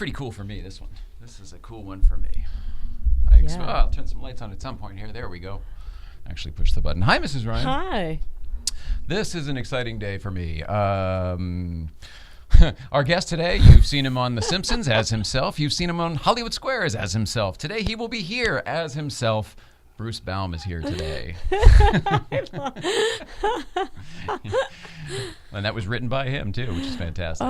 pretty cool for me, this one. This is a cool one for me. I'll turn some lights on at some point here. There we go. Actually push the button. Hi, Mrs. Ryan. Hi. This is an exciting day for me. Our guest today, you've seen him on The Simpsons as himself. You've seen him on Hollywood Squares as himself. Today, he will be here as himself. Bruce Baum is here today. And that was written by him, too, which is fantastic.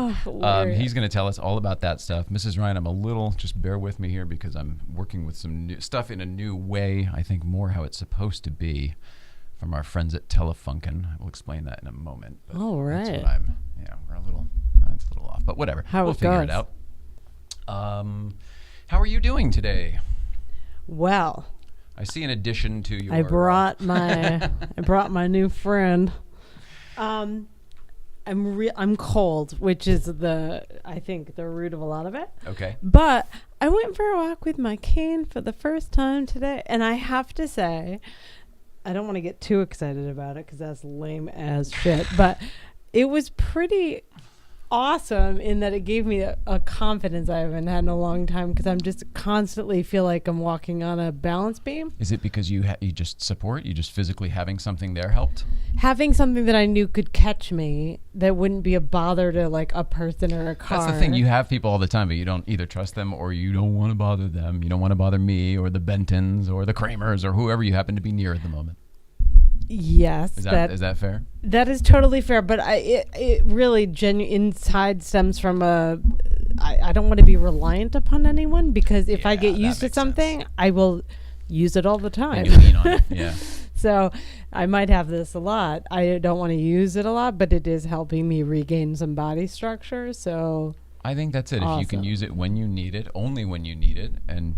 He's going to tell us all about that stuff. Mrs. Ryan, just bear with me here because I'm working with some new stuff in a new way. I think more how it's supposed to be from our friends at Telefunken. We'll explain that in a moment. All right. That's what we're a little, it's a little off, but whatever. We'll figure it out. How are you doing today? Well, I see an addition to your... I brought my new friend. I'm cold, which is I think the root of a lot of it. Okay. But I went for a walk with my cane for the first time today, and I have to say, I don't want to get too excited about it because that's lame as shit, but it was pretty awesome in that it gave me a confidence I haven't had in a long time because I'm just constantly feel like I'm walking on a balance beam. Is it because you just physically having something there helped? Having something that I knew could catch me that wouldn't be a bother to like a person or a car. That's the thing. You have people all the time, but you don't either trust them or you don't want to bother them. You don't want to bother me or the Bentons or the Kramers or whoever you happen to be near at the moment. Yes. Is that fair? That is totally fair, but it really inside stems from I don't want to be reliant upon anyone because if I get used to something, sense. I will use it all the time. And you lean on it, yeah. So I might have this a lot. I don't want to use it a lot, but it is helping me regain some body structure. So I think that's it. Awesome. If you can use it when you need it, only when you need it, and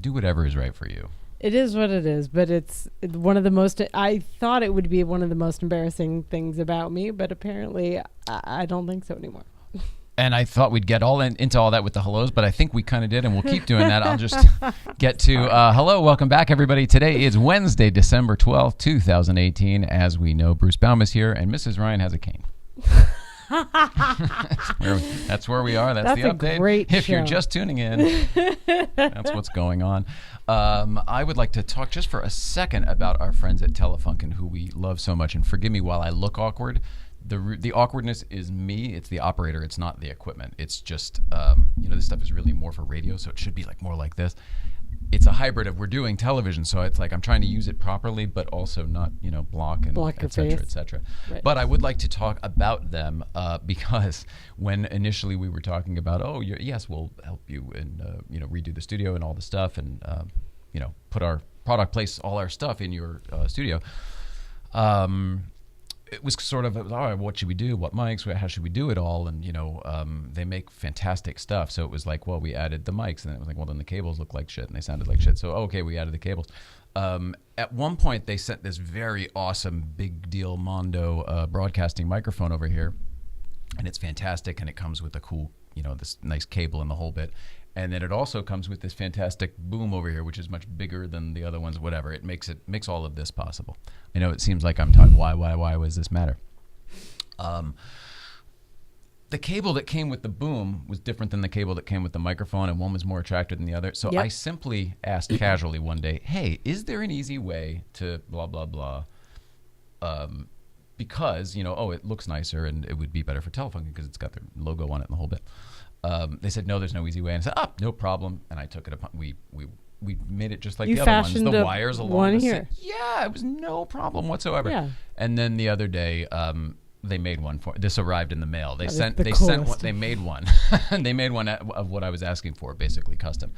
do whatever is right for you. It is what it is, but it's one of the most... I thought it would be one of the most embarrassing things about me, but apparently I don't think so anymore. And I thought we'd get into all that with the hellos, but I think we kind of did, and we'll keep doing that. I'll just get to... hello, welcome back, everybody. Today is Wednesday, December 12th, 2018. As we know, Bruce Baum is here, and Mrs. Ryan has a cane. That's where we are. That's the update. Great if show. You're just tuning in, that's what's going on. I would like to talk just for a second about our friends at Telefunken, who we love so much. And forgive me while I look awkward. The awkwardness is me. It's the operator. It's not the equipment. It's just this stuff is really more for radio, so it should be more like this. It's a hybrid of we're doing television, so it's like I'm trying to use it properly, but also not, block et cetera, et cetera. Right. But I would like to talk about them because when initially we were talking about, yes, we'll help you and, redo the studio and all the stuff and, put our place all our stuff in your studio. It was sort of, all right, what should we do? What mics? How should we do it all? And, they make fantastic stuff. So it was like, well, we added the mics. And then it was like, well, then the cables look like shit and they sounded like shit. So, okay, we added the cables. At one point, they sent this very awesome big deal Mondo broadcasting microphone over here. And it's fantastic. And it comes with a cool, this nice cable and the whole bit. And then it also comes with this fantastic boom over here, which is much bigger than the other ones, whatever. It makes all of this possible. I know it seems like I'm talking, why does this matter? The cable that came with the boom was different than the cable that came with the microphone, and one was more attractive than the other. So I simply asked casually one day, hey, is there an easy way to blah, blah, blah? Because, it looks nicer and it would be better for Telefunken because it's got their logo on it and the whole bit. They said, no, there's no easy way. And I said, no problem. And I took it upon, we made it just like the other ones. The wires along the here. Yeah, it was no problem whatsoever. Yeah. And then the other day, they made one for, this arrived in the mail. They made one. They made one of what I was asking for, basically custom.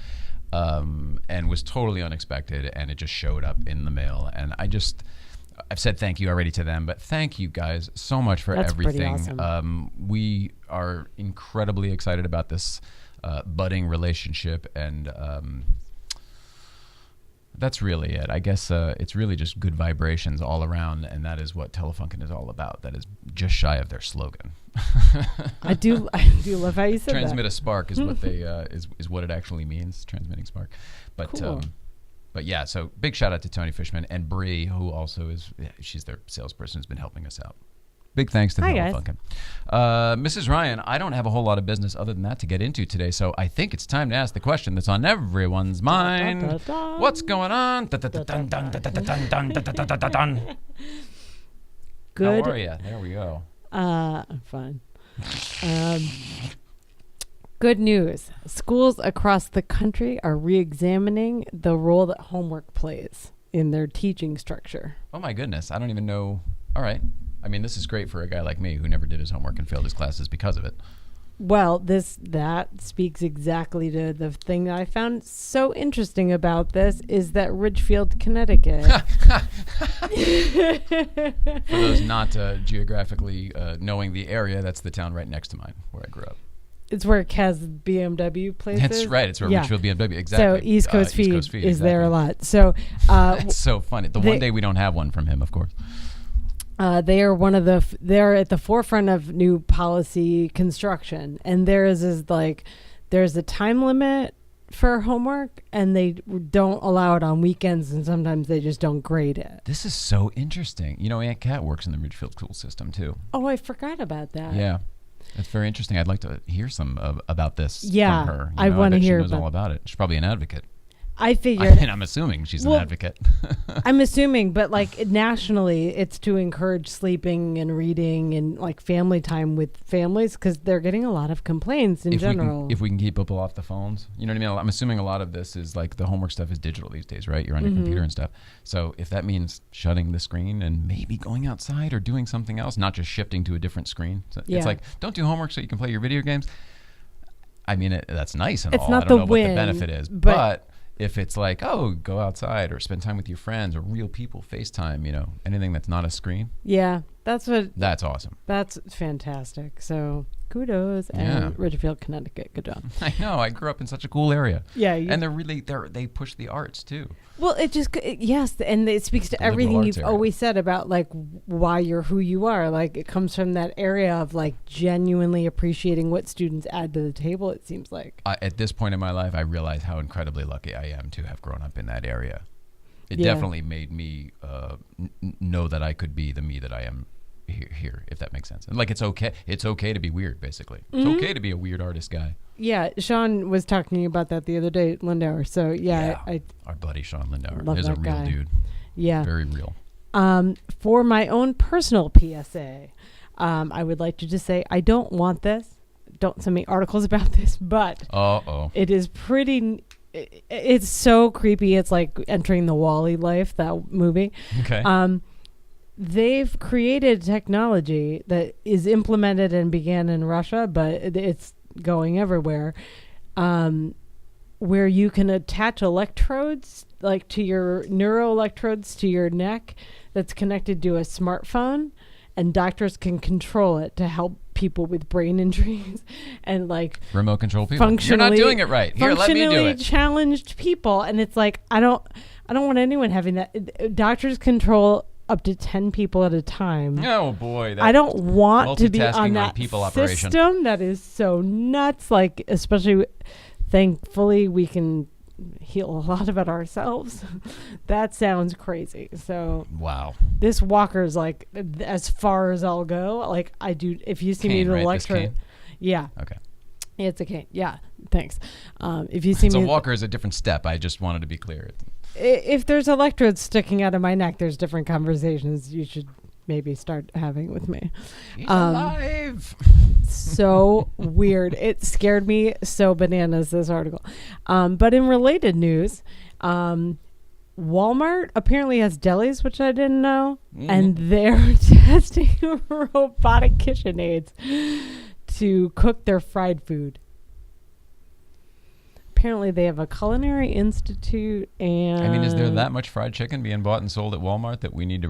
And was totally unexpected. And it just showed up in the mail. And I've said thank you already to them, but thank you guys so much for everything. Pretty awesome. We are incredibly excited about this budding relationship, and that's really it. I guess it's really just good vibrations all around, and that is what Telefunken is all about. That is just shy of their slogan. I do love how you said Transmit that. a spark is what they is what it actually means. Transmitting spark, but. Cool. But yeah, so big shout out to Tony Fishman and Bree, who also she's their salesperson, has been helping us out. Big thanks to Hi, guys. Telefunken. Mrs. Ryan, I don't have a whole lot of business other than that to get into today, so I think it's time to ask the question that's on everyone's mind. Dun, dun, dun. What's going on? Good. Good. How are you? There we go. I'm fine. Good news. Schools across the country are re-examining the role that homework plays in their teaching structure. Oh, my goodness. I don't even know. All right. I mean, this is great for a guy like me who never did his homework and failed his classes because of it. Well, that speaks exactly to the thing that I found so interesting about this is that Ridgefield, Connecticut. For those not geographically knowing the area, that's the town right next to mine where I grew up. It's where Kaz BMW places. That's right. It's where Yeah. Ridgefield BMW. Exactly. So East Coast Feed is exactly. there a lot. So That's so funny. The one day we don't have one from him, of course. they are one of the they're at the forefront of new policy construction, and there's a time limit for homework, and they don't allow it on weekends, and sometimes they just don't grade it. This is so interesting. You know, Aunt Kat works in the Ridgefield school system too. Oh, I forgot about that. Yeah. That's very interesting. I'd like to hear some about this Yeah, from her. I wanna bet hear she knows about- all about it. She's probably an advocate. I figured. I'm assuming she's Well, an advocate. I'm assuming, but like nationally, it's to encourage sleeping and reading and like family time with families because they're getting a lot of complaints in general. If we can keep people off the phones, you know what I mean? I'm assuming a lot of this is like the homework stuff is digital these days, right? You're on your computer and stuff. So if that means shutting the screen and maybe going outside or doing something else, not just shifting to a different screen. So Yeah. It's like, don't do homework so you can play your video games. I mean, that's nice and It's all. not I don't the know win, what the benefit is. But if it's like, oh, go outside or spend time with your friends or real people, FaceTime, you know, anything that's not a screen, Yeah, that's awesome. That's fantastic. So kudos Yeah. and Ridgefield, Connecticut. Good job. I know. I grew up in such a cool area. Yeah, And they push the arts too. well, yes, and it speaks to The liberal everything arts you've area. always said about like why you're who you are. Like it comes from that area of like genuinely appreciating what students add to the table. It seems like. At this point in my life, I realize how incredibly lucky I am to have grown up in that area. It Yeah. definitely made me know that I could be the me that I am here, if that makes sense. And like, it's okay to be weird, basically. It's okay to be a weird artist guy. Yeah, Sean was talking about that the other day at Lindauer. So yeah, I Our buddy Sean Lindauer love is a that real guy. dude. yeah. Very real. For my own personal PSA, I would like to just say I don't want this. Don't send me articles about this, but Uh-oh. it is pretty. It's so creepy. It's like entering the Wall-E life, that movie. Okay. They've created technology that is implemented and began in Russia, but it's going everywhere, where you can attach electrodes, like to your neuroelectrodes to your neck that's connected to a smartphone, and doctors can control it to help people with brain injuries and like Remote control people. You're not functionally doing it right. Here, let me do functionally it. challenged people. And it's like I don't want anyone having that. Doctors control up to 10 people at a time. Oh, boy. I don't want to be multitasking on on that people operation. system. That is so nuts. Like, especially, thankfully, we can heal a lot about ourselves. That sounds crazy. So Wow. this walker is like as far as I'll go. Like I do. If you see me Cane, with an right? This electrode, cane? yeah, Okay. it's a cane. Yeah, thanks. If you see So me, walker is a different step. I just wanted to be clear. if there's electrodes sticking out of my neck, there's different conversations you should maybe start having with me. He's alive. So weird. It scared me so bananas, this article. But in related news, Walmart apparently has delis, which I didn't know, and they're testing robotic KitchenAids to cook their fried food. Apparently they have a culinary institute, and I mean, is there that much fried chicken being bought and sold at Walmart that we need to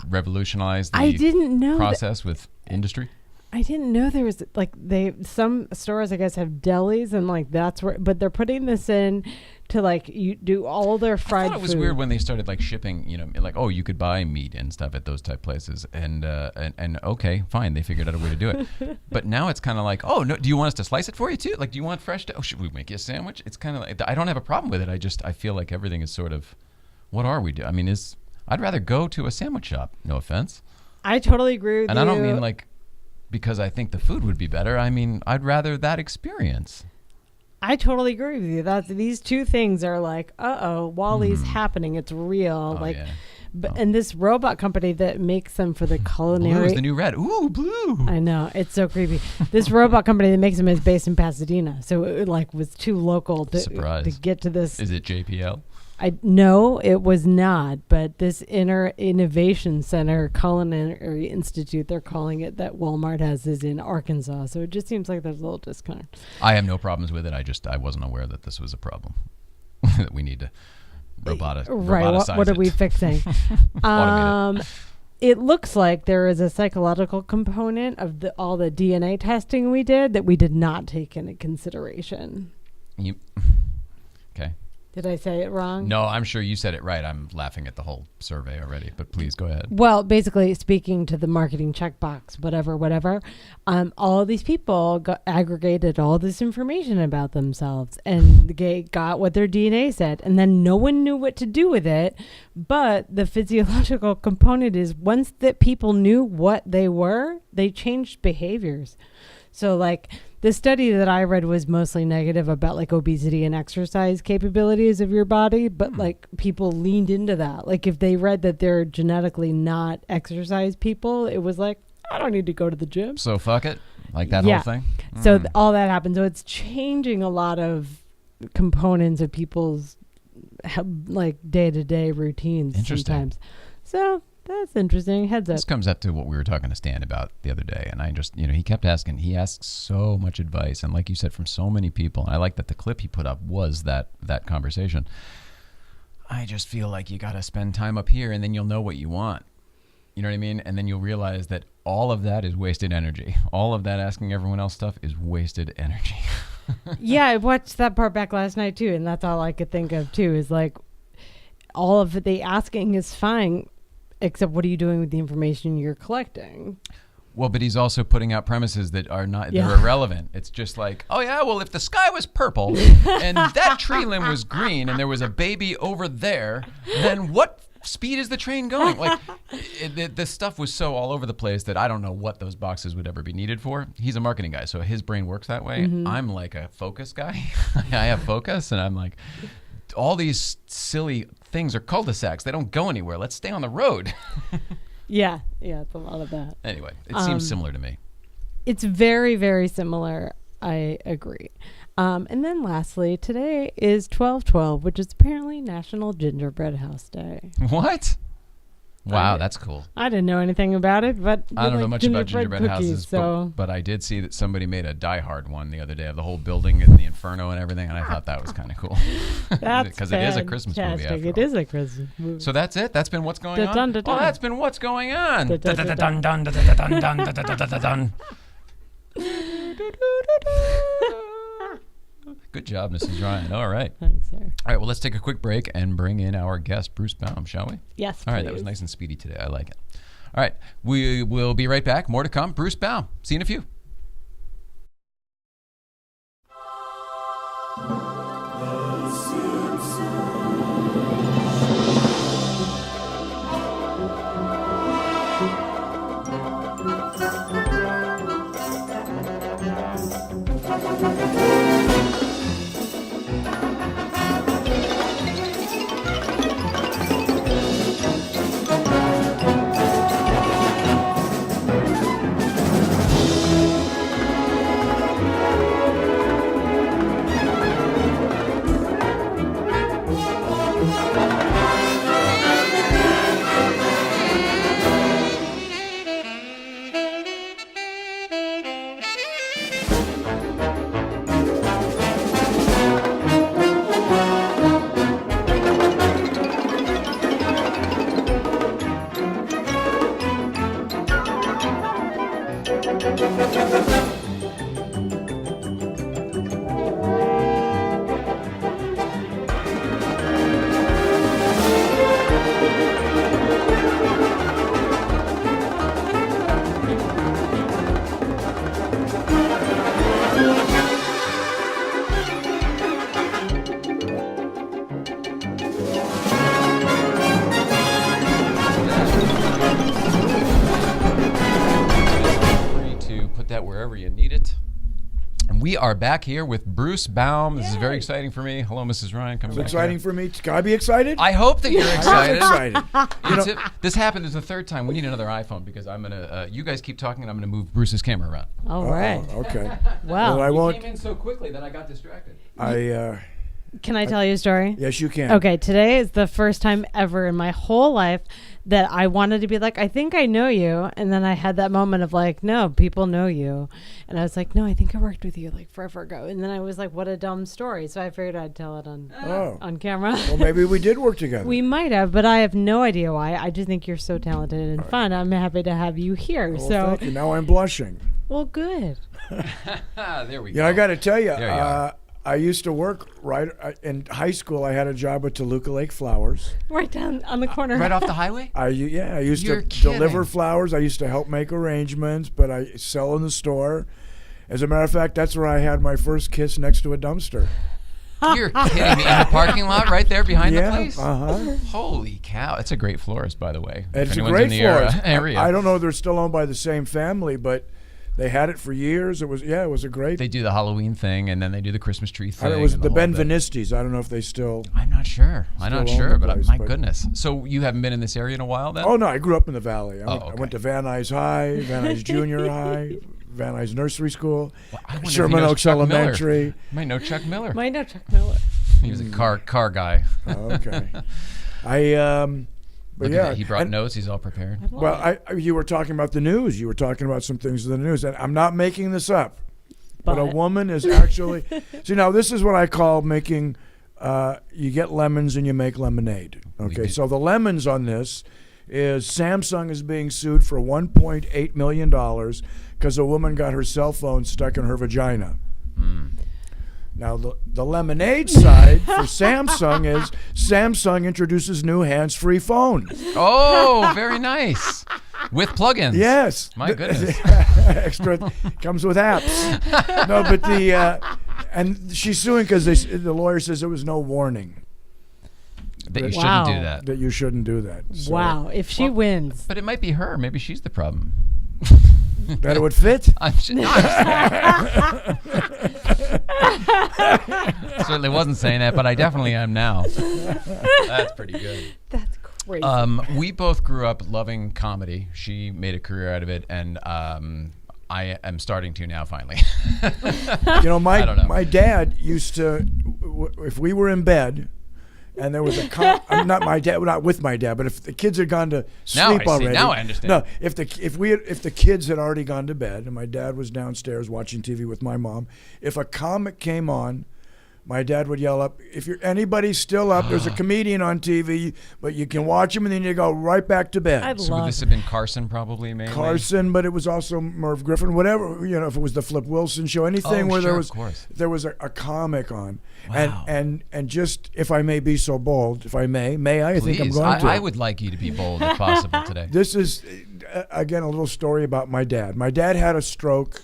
revolutionize the I didn't know process with industry? I didn't know there was like some stores I guess have delis and like that's where, but they're putting this in to like you do all their fried I thought it was food. weird when they started like shipping, you know, like, oh, you could buy meat and stuff at those type places, and okay, fine, they figured out a way to do it. But now it's kind of like, oh no, do you want us to slice it for you too? Like, do you want fresh? Oh, should we make you a sandwich? It's kind of like, I don't have a problem with it. I feel like everything is sort of, what are we doing? I mean, I'd rather go to a sandwich shop. No offense. I totally agree with And you. I don't mean like because I think the food would be better. I mean, I'd rather that experience. I totally agree with you. These two things are like, Wally's happening. It's real. Oh, like, yeah. and this robot company that makes them for the culinary. Blue is the new red. Ooh, blue. I know, it's so creepy. This robot company that makes them is based in Pasadena, so it like was too local to get to this. Is it JPL? No, it was not. But this Innovation Center Culinary Institute, they're calling it, that Walmart has, is in Arkansas. So it just seems like there's a little disconnect. I have no problems with it. I wasn't aware that this was a problem. That we need to roboticize What are we it. fixing? Automate it. It looks like there is a psychological component of all the DNA testing we did that we did not take into consideration. Okay. Did I say it wrong? No, I'm sure you said it right. I'm laughing at the whole survey already, but please go ahead. Well, basically speaking to the marketing checkbox, whatever, all these people aggregated all this information about themselves and they got what their DNA said, and then no one knew what to do with it. But the physiological component is once that people knew what they were, they changed behaviors. So like the study that I read was mostly negative about like obesity and exercise capabilities of your body, but like people leaned into that. Like if they read that they're genetically not exercise people, it was like, I don't need to go to the gym. So fuck it. Like that whole thing. So all that happened. So it's changing a lot of components of people's like day-to-day routines sometimes. So that's interesting. Heads up. This comes up to what we were talking to Stan about the other day, and I just, he kept asking. He asks so much advice, and like you said, from so many people. And I like that the clip he put up was that conversation. I just feel like you got to spend time up here, and then you'll know what you want. You know what I mean? And then you'll realize that all of that is wasted energy. All of that asking everyone else stuff is wasted energy. Yeah, I watched that part back last night too, and that's all I could think of too. Is like all of the asking is fine. Except what are you doing with the information you're collecting? Well, but he's also putting out premises that are not, they're irrelevant. It's just like, oh yeah, well, if the sky was purple and that tree limb was green and there was a baby over there, then what speed is the train going? Like the stuff was so all over the place that I don't know what those boxes would ever be needed for. He's a marketing guy, so his brain works that way. I'm like a focus guy. I have focus, and I'm like, all these silly things are cul-de-sacs. They don't go anywhere. Let's stay on the road. Yeah, it's a lot of that. Anyway, it seems similar to me. It's very, very similar. I agree. And then lastly, today is 12/12, which is apparently National Gingerbread House Day. What? Wow, that's cool. I didn't know anything about it, but I don't know much about gingerbread cookies, houses, so. but I did see that somebody made a Die Hard one the other day of the whole building and the inferno and everything, and I thought that was kind of cool. That's because it is a Christmas movie. After It all. is a Christmas movie. So that's it. That's been what's going on. Dun, dun, dun. Oh, that's been what's going on. Good job, Mrs. Ryan. All right. Thanks, sir. All right. Well, let's take a quick break and bring in our guest, Bruce Baum, shall we? Yes, All right. That was nice and speedy today. I like it. All right. We will be right back. More to come. Bruce Baum. See you in a few. wherever you need it. And we are back here with Bruce Baum. This is very exciting for me. Hello, Mrs. Ryan. It's exciting for me. Can I be excited? I hope that you're excited. I'm excited. This happened as the third time. We need another iPhone because I'm gonna. You guys keep talking, and I'm gonna move Bruce's camera around. All right. Okay. Wow. Well, I won't. You came in so quickly that I got distracted. Can I tell you a story? Yes, you can. Okay, today is the first time ever in my whole life that I wanted to be like, I think I know you. And then I had that moment of like, no, people know you. And I was like, no, I think I worked with you like forever ago. And then I was like, what a dumb story. So I figured I'd tell it on camera. Well, maybe we did work together. We might have, but I have no idea why. I just think you're so talented and fun. I'm happy to have you here. Well, so thank you. Now I'm blushing. Well, good. There we go. Yeah, I got to tell you, There you are. I used to work in high school. I had a job at lookalike flowers. Right down on the corner. Right off the highway? I used You're to kidding. deliver flowers. I used to help make arrangements, but I sell in the store. As a matter of fact, that's where I had my first kiss next to a dumpster. You're kidding me. In the parking lot right there behind the place? Uh-huh. Holy cow. It's a great florist, by the way. It's If a anyone's great in the florist. area. I don't know if they're still owned by the same family, but they had it for years. It was a great. They do the Halloween thing, and then they do the Christmas tree thing. It was and the whole bit. Benvenistes. I don't know if they still. I'm not sure. I'm not Still own sure, the but place, my but- goodness. So you haven't been in this area in a while then? Oh no, I grew up in the valley. I okay. went to Van Nuys High, Van Nuys Junior High, Van Nuys Nursery School, Well, I wonder if he Sherman knows Oaks Chuck Miller. Elementary. You might know Chuck Miller. Might know Chuck Miller. He was a car guy. Oh, okay. But Look yeah, at that. He brought and- notes. He's all prepared. Well, you were talking about the news. You were talking about some things in the news, and I'm not making this up. But a woman is actually. See, now this is what I call making. You get lemons and you make lemonade. Okay, so the lemons on this is Samsung is being sued for $1.8 million because a woman got her cell phone stuck in her vagina. Now, the lemonade side for Samsung is Samsung introduces new hands-free phone. Oh, very nice. With plugins. Yes. My goodness. Extra comes with apps. No, but and she's suing because the lawyer says there was no warning That you Wow. shouldn't do that. that you shouldn't do that. So Wow. If she wins. But it might be her. Maybe she's the problem. that it would fit. Certainly wasn't saying that, but I definitely am now. That's pretty good. That's crazy. We both grew up loving comedy. She made a career out of it, and I am starting to now, finally. You know, I don't know. my dad used to, if we were in bed, and there was not my dad, not with my dad, but if the kids had gone to Now sleep I see. already. Now I understand. No, if the kids had already gone to bed, and my dad was downstairs watching TV with my mom, if a comic came on, my dad would yell up, if anybody's still up, there's a comedian on TV, but you can watch him and then you go right back to bed. I'd So would love this have been Carson probably, mainly? Carson, but it was also Merv Griffin, whatever, if it was the Flip Wilson show, anything where sure, there of course. a comic on. Wow. And just, if I may be so bold, if I may I think I'm Please. going to. I would like you to be bold if possible today. This is, again, a little story about my dad. My dad had a stroke,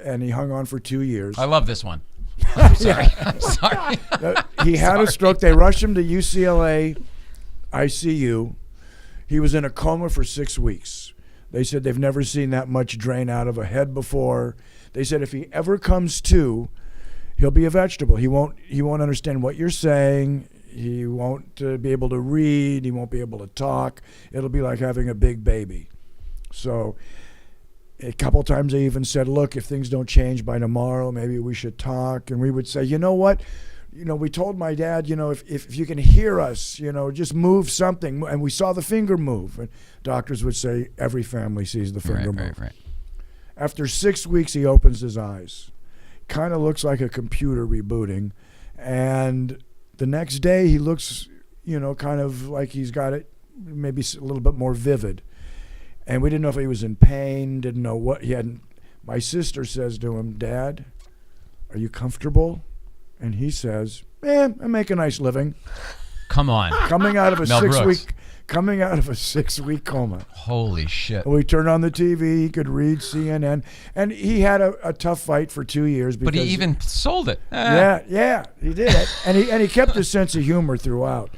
and he hung on for 2 years. I love this one. I'm sorry. I'm sorry. He had a stroke. They rushed him to UCLA ICU. He was in a coma for 6 weeks. They said they've never seen that much drain out of a head before. They said if he ever comes to, he'll be a vegetable. He won't understand what you're saying. He won't be able to read. He won't be able to talk. It'll be like having a big baby. So a couple times they even said, look, if things don't change by tomorrow, maybe we should talk. And we would say, you know what? We told my dad, if you can hear us, just move something. And we saw the finger move. And doctors would say every family sees the finger move. Right. After 6 weeks, he opens his eyes. Kind of looks like a computer rebooting. And the next day, he looks, kind of like he's got it maybe a little bit more vivid. And we didn't know if he was in pain, didn't know what he had. My sister says to him, Dad, are you comfortable? And he says, I make a nice living. Come on. Coming out of a Mel Brooks. coming out of a 6-week coma. Holy shit. We turned on the TV, he could read CNN, and he had a tough fight for 2 years. But he because- even sold it. Yeah, he did it. and he kept his sense of humor throughout.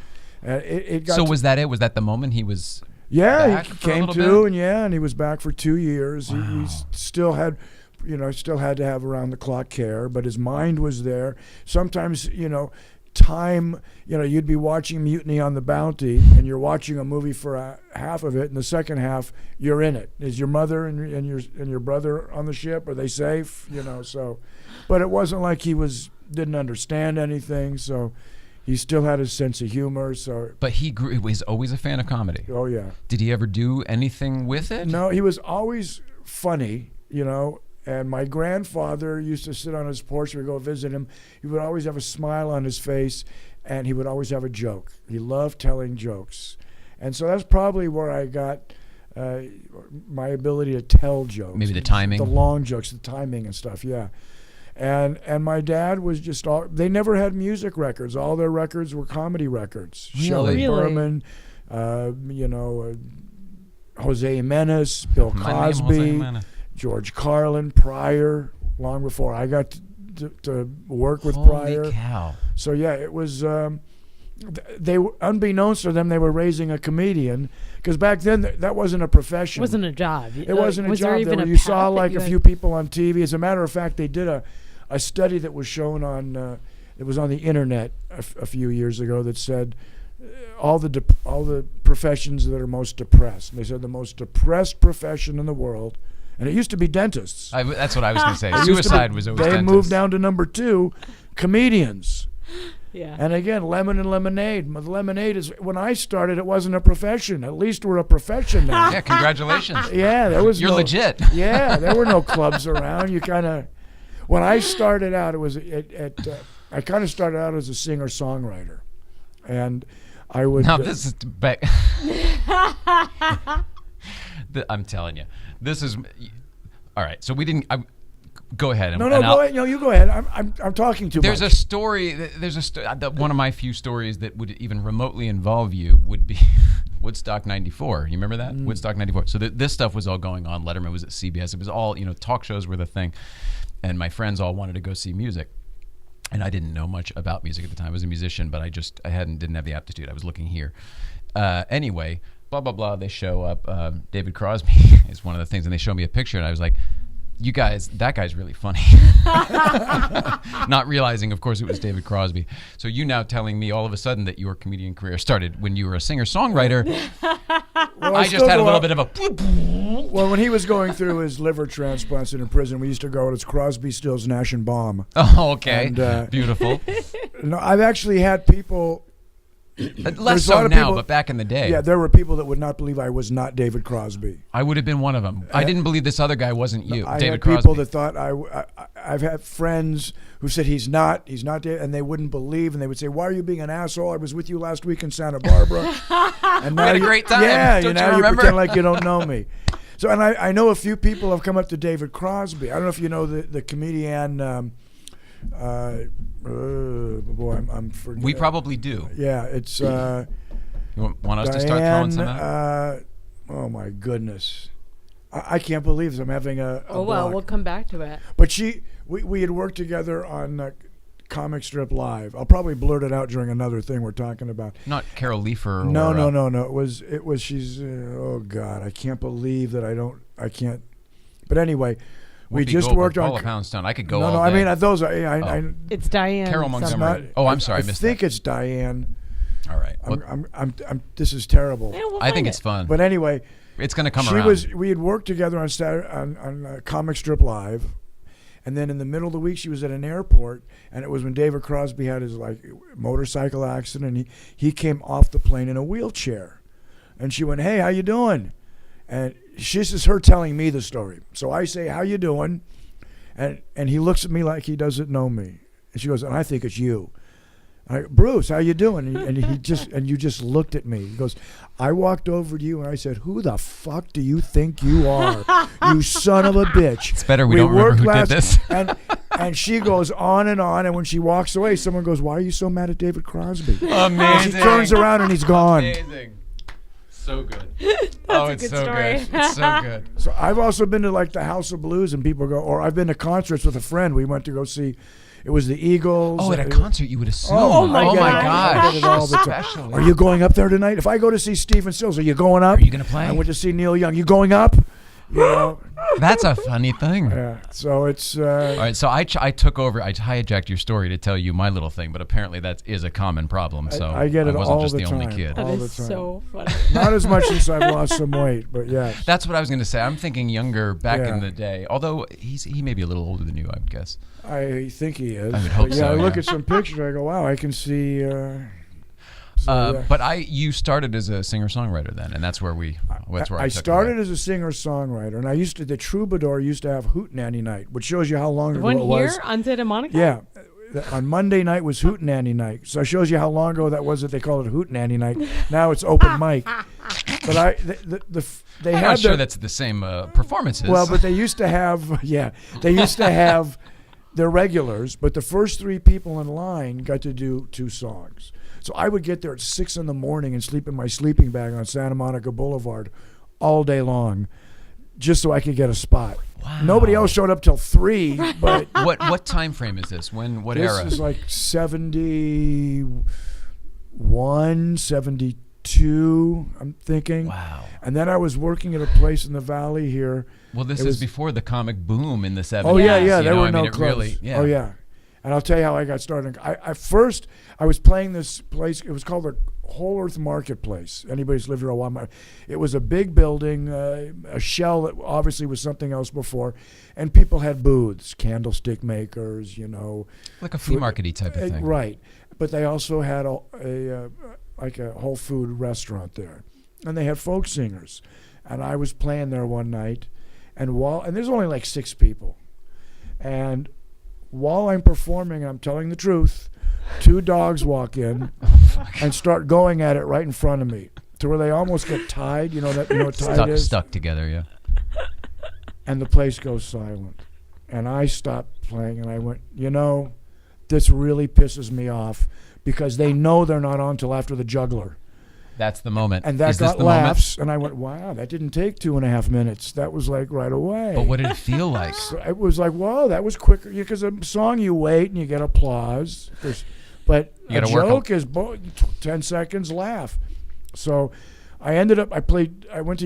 So was that it? Was that the moment he was Yeah, back he for a came little to, bit? and he was back for 2 years. He still had, still had to have around the clock care, but his mind was there. Sometimes, time, you'd be watching Mutiny on the Bounty, and you're watching a movie for half of it, and the second half you're in it. Is your mother and your brother on the ship? Are they safe? So, but it wasn't like he didn't understand anything. So, he still had his sense of humor. So, but he was always a fan of comedy. Oh yeah. Did he ever do anything with it? No, he was always funny. And my grandfather used to sit on his porch. We'd go visit him. He would always have a smile on his face, and he would always have a joke. He loved telling jokes. And so that's probably where I got my ability to tell jokes. Maybe the timing? The long jokes, the timing and stuff, yeah. And my dad was just they never had music records. All their records were comedy records. Really? Shelley Berman, Jose Jimenez, Bill My name, Jose Cosby, Jimenez. George Carlin, Pryor, long before I got to work with Holy Pryor. cow. So yeah, it was. They unbeknownst to them, they were raising a comedian, because back then that wasn't a profession. It wasn't a job. It wasn't a was job. There even You saw like a few people on TV. As a matter of fact, they did a study that was shown on. It was on the internet a few years ago that said all the professions that are most depressed. And they said the most depressed profession in the world. And it used to be dentists. That's what I was going to say. It used to Suicide be- was always They dentists. moved down to number 2, comedians. Yeah. And again, lemon and lemonade. The lemonade is, when I started, it wasn't a profession. At least we're a profession now. Yeah, congratulations. Yeah, there was You're no, legit. Yeah, there were no clubs around. You kind of, when I started out, it was I kind of started out as a singer-songwriter. And I would... Now this is... I'm telling you. This is... All right, so we didn't... go ahead. No, go ahead. No, you go ahead. I'm talking too There's much. a story. One of my few stories that would even remotely involve you would be Woodstock '94. You remember that? Woodstock '94. So this stuff was all going on. Letterman was at CBS. It was all, talk shows were the thing, and my friends all wanted to go see music, and I didn't know much about music at the time. I was a musician, but I didn't have the aptitude. I was looking here. Anyway, blah blah blah. They show up. David Crosby is one of the things, and they show me a picture, and I was like, you guys, that guy's really funny. Not realizing, of course, it was David Crosby. So you now telling me all of a sudden that your comedian career started when you were a singer-songwriter. Well, I just had a little bit of a... Well, when he was going through his liver transplants in prison, we used to go, it's Crosby, Stills, Nash, and Baum. Oh, okay. And, beautiful. No, I've actually had people... Less There's a so lot of now, people- but back in the day. Yeah, there were people that would not believe I was not David Crosby. I would have been one of them. I didn't believe this other guy wasn't you, I David had people Crosby. that thought I've had friends who said he's not David, and they wouldn't believe, and they would say, "Why are you being an asshole? I was with you last week in Santa Barbara, and now had a great time. Yeah, Don't you now you remember? pretend like you don't know me." So, and I know a few people have come up to David Crosby. I don't know if you know the comedian. Boy, I'm forgetting. We probably do. Yeah, it's You want us to start throwing some out? Oh my goodness, I can't believe this. I'm having a Oh well, block. we'll come back to it. But we had worked together on Comic Strip Live. I'll probably blurt it out during another thing we're talking about. Not Carol Leifer. No. Or, It was. She's. Oh God, I can't believe that I can't. But anyway, we Whoopi just Goldberg, worked on. Paula Poundstone. I could go No, all no. day. I mean those are. I It's Diane. Carol something. Montgomery. Oh, I'm sorry, I missed think that. it's Diane. All right. Well, I'm. This is terrible. Yeah, we'll I think find it's it. fun. But anyway, It's going to come around. We had worked together on Saturday on Comic Strip Live, and then in the middle of the week she was at an airport, and it was when David Crosby had his motorcycle accident, and he came off the plane in a wheelchair, and she went, "Hey, how you doing?" And this is her telling me the story. So I say, "How you doing?" And he looks at me like he doesn't know me, and she goes, "And I think it's you." Bruce, how you doing? And you just looked at me. He goes, I walked over to you and I said, "Who the fuck do you think you are? You son of a bitch." It's better we don't remember who did this. And she goes on, and when she walks away, someone goes, "Why are you so mad at David Crosby?" Amazing. And she turns around and he's gone. Amazing. So good. a It's good so story. good. It's so good. So I've also been to the House of Blues, and people go, or I've been to concerts with a friend. We went to go see. It was the Eagles. Oh, at a concert, you would assume. Oh, my I get it. God. I get it all the time. Especially. Are you going up there tonight? If I go to see Stephen Stills, are you going up? Are you gonna play? I went to see Neil Young. You going up? You know. That's a funny thing. Yeah. So it's. All right, so I took over. I hijacked your story to tell you my little thing, but apparently that is a common problem. So I get it wasn't all just the the time. only kid. That all is the time. so funny. Not as much since I've lost some weight, but yes. That's what I was going to say. I'm thinking younger back Yeah. in the day. Although he may be a little older than you, I would guess. I think he is. I would hope But so, I look yeah. at some pictures. I go, wow, I can see. Yeah. But you started as a singer-songwriter then, and that's where I I took started it. as a singer-songwriter, and the Troubadour used to have Hootenanny Night, which shows you how long The ago one it was. here on Santa Monica? Yeah. On Monday night was Hootenanny Night. So it shows you how long ago that was that they called it Hootenanny Night. Now it's open mic. But they I'm had not sure their- that's the same performances. well, but they used to have they used to have their regulars, but the first 3 people in line got to do 2 songs. So I would get there at 6 a.m. and sleep in my sleeping bag on Santa Monica Boulevard all day long, just so I could get a spot. Wow. Nobody else showed up till 3, but what time frame is this? What this era? is like 71, 72, I'm thinking. Wow. And then I was working at a place in the valley here. Well, this It is was- before the comic boom in the 70s. Oh yeah, yeah. You There know, were I no mean, it clubs. really, yeah. Oh yeah, and I'll tell you how I got started. I first was playing this place. It was called the Whole Earth Marketplace. Anybody's lived here a while. It was a big building, a shell that obviously was something else before, and people had booths, candlestick makers, you know, Like a flea market-y type of thing. right. But they also had a whole food restaurant there, and they had folk singers, and I was playing there one night, and there's only like 6 people. And while I'm performing, I'm telling the truth, 2 dogs walk in and start going at it right in front of me to where they almost get tied. You know what tied is? Stuck together, yeah. And the place goes silent. And I stopped playing and I went, this really pisses me off because they know they're not on till after the juggler. That's the moment. And that Is this got the moment? laughs. And I went, wow, that didn't take 2.5 minutes. That was like right away. But what did it feel like? So it was like, whoa, that was quicker. Because a song you wait and you get applause. But You a gotta work joke is 10 seconds laugh. So I went to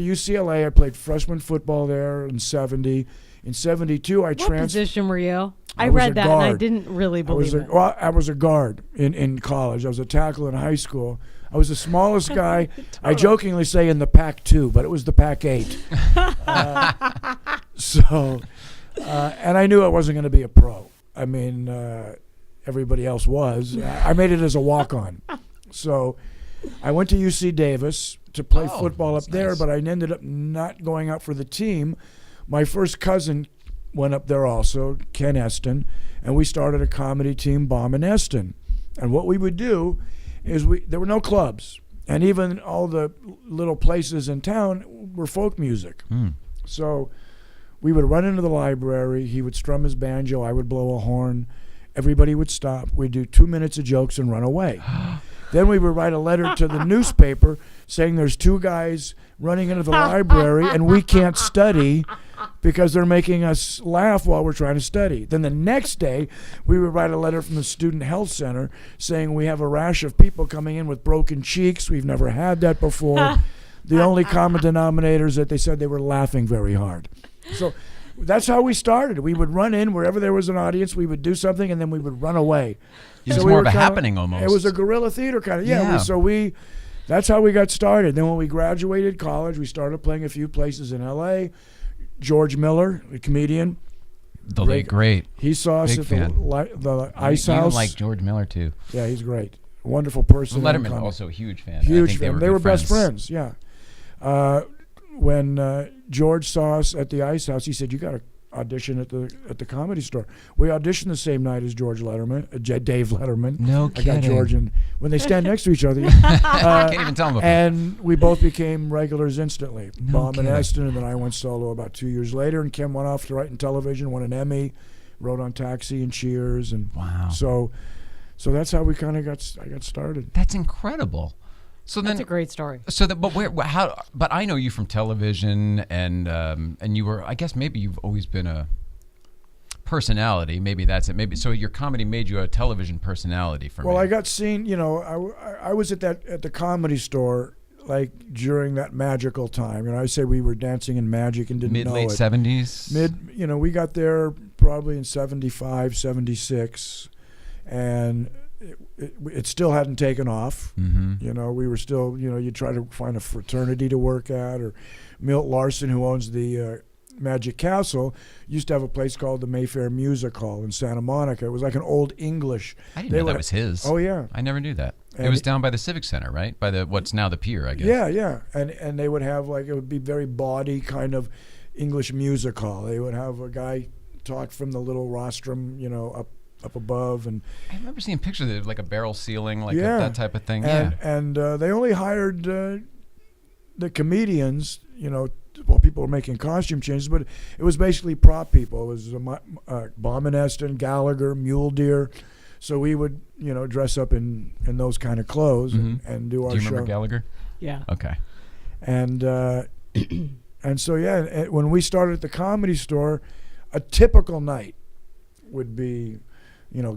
UCLA. I played freshman football there in 70. In 72, I What transferred. position were you? I I was read a that and I guard. didn't really believe it. I was a guard in college. I was a tackle in high school. I was the smallest guy. I jokingly say in the Pac-2, but it was the Pac-8. And I knew I wasn't going to be a pro. I mean, everybody else was. I made it as a walk-on. So I went to UC Davis to play football up that's there, nice. but I ended up not going out for the team. My first cousin went up there also, Ken Eston, and we started a comedy team, BAUM and Eston. And what we would do is there were no clubs, and even all the little places in town were folk music. So we would run into the library. He would strum his banjo. I would blow a horn. Everybody would stop. We'd do 2 minutes of jokes and run away. Then we would write a letter to the newspaper saying there's 2 guys running into the library and we can't study because they're making us laugh while we're trying to study. Then the next day, we would write a letter from the Student Health Center saying we have a rash of people coming in with broken cheeks. We've never had that before. The only common denominator is that they said they were laughing very hard. So that's how we started. We would run in wherever there was an audience. We would do something, and then we would run away. It was So we more were of a kinda- happening almost. It was a guerrilla theater kind of. Yeah. That's how we got started. Then when we graduated college, we started playing a few places in L.A. George Miller, a comedian, the late great. he saw us Big at fan. the Ice You House. like George Miller too. Yeah, he's great. Wonderful person. Letterman and comic. also a huge fan. I Huge think fan. They good were best friends. Yeah. When George saw us at the Ice House, he said, "You got to audition at the Comedy Store." We auditioned the same night as George Letterman, Dave Letterman. No I got kidding. George, and when they stand next to each other, I can't even tell him. and we both became regulars instantly. No BAUM and kidding. Eston, and then I went solo about 2 years later, and Ken went off to write in television, won an Emmy, wrote on Taxi and Cheers, and Wow. so that's how we kind of got started. That's incredible. So then, That's a great story. so that, but how? But I know you from television, and you were. I guess maybe you've always been a personality. Maybe that's it. Maybe so. Your comedy made you a television personality for me. Well, I got seen. I was at the Comedy Store like during that magical time. I say we were dancing in magic and didn't know Mid-late it. 70s? We got there probably in 75, 76, and it still hadn't taken off. Mm-hmm. We were still, you try to find a fraternity to work at, or Milt Larson, who owns the Magic Castle, used to have a place called the Mayfair Music Hall in Santa Monica. It was like an old English. I didn't know that was his. Oh, yeah. I never knew that. And it was down by the Civic Center, right? By the what's now the pier, I guess. Yeah. And they would have, like, it would be very bawdy kind of English music hall. They would have a guy talk from the little rostrum, up above. And I remember seeing pictures of it, like a barrel ceiling, like that type of thing. And they only hired the comedians, while people were making costume changes, but it was basically prop people. It was Baum and Eston, Gallagher, Mule Deer. So we would, dress up in those kind of clothes and do our show. Do you remember Gallagher? Yeah. Okay. And and so, when we started at the Comedy Store, a typical night would be,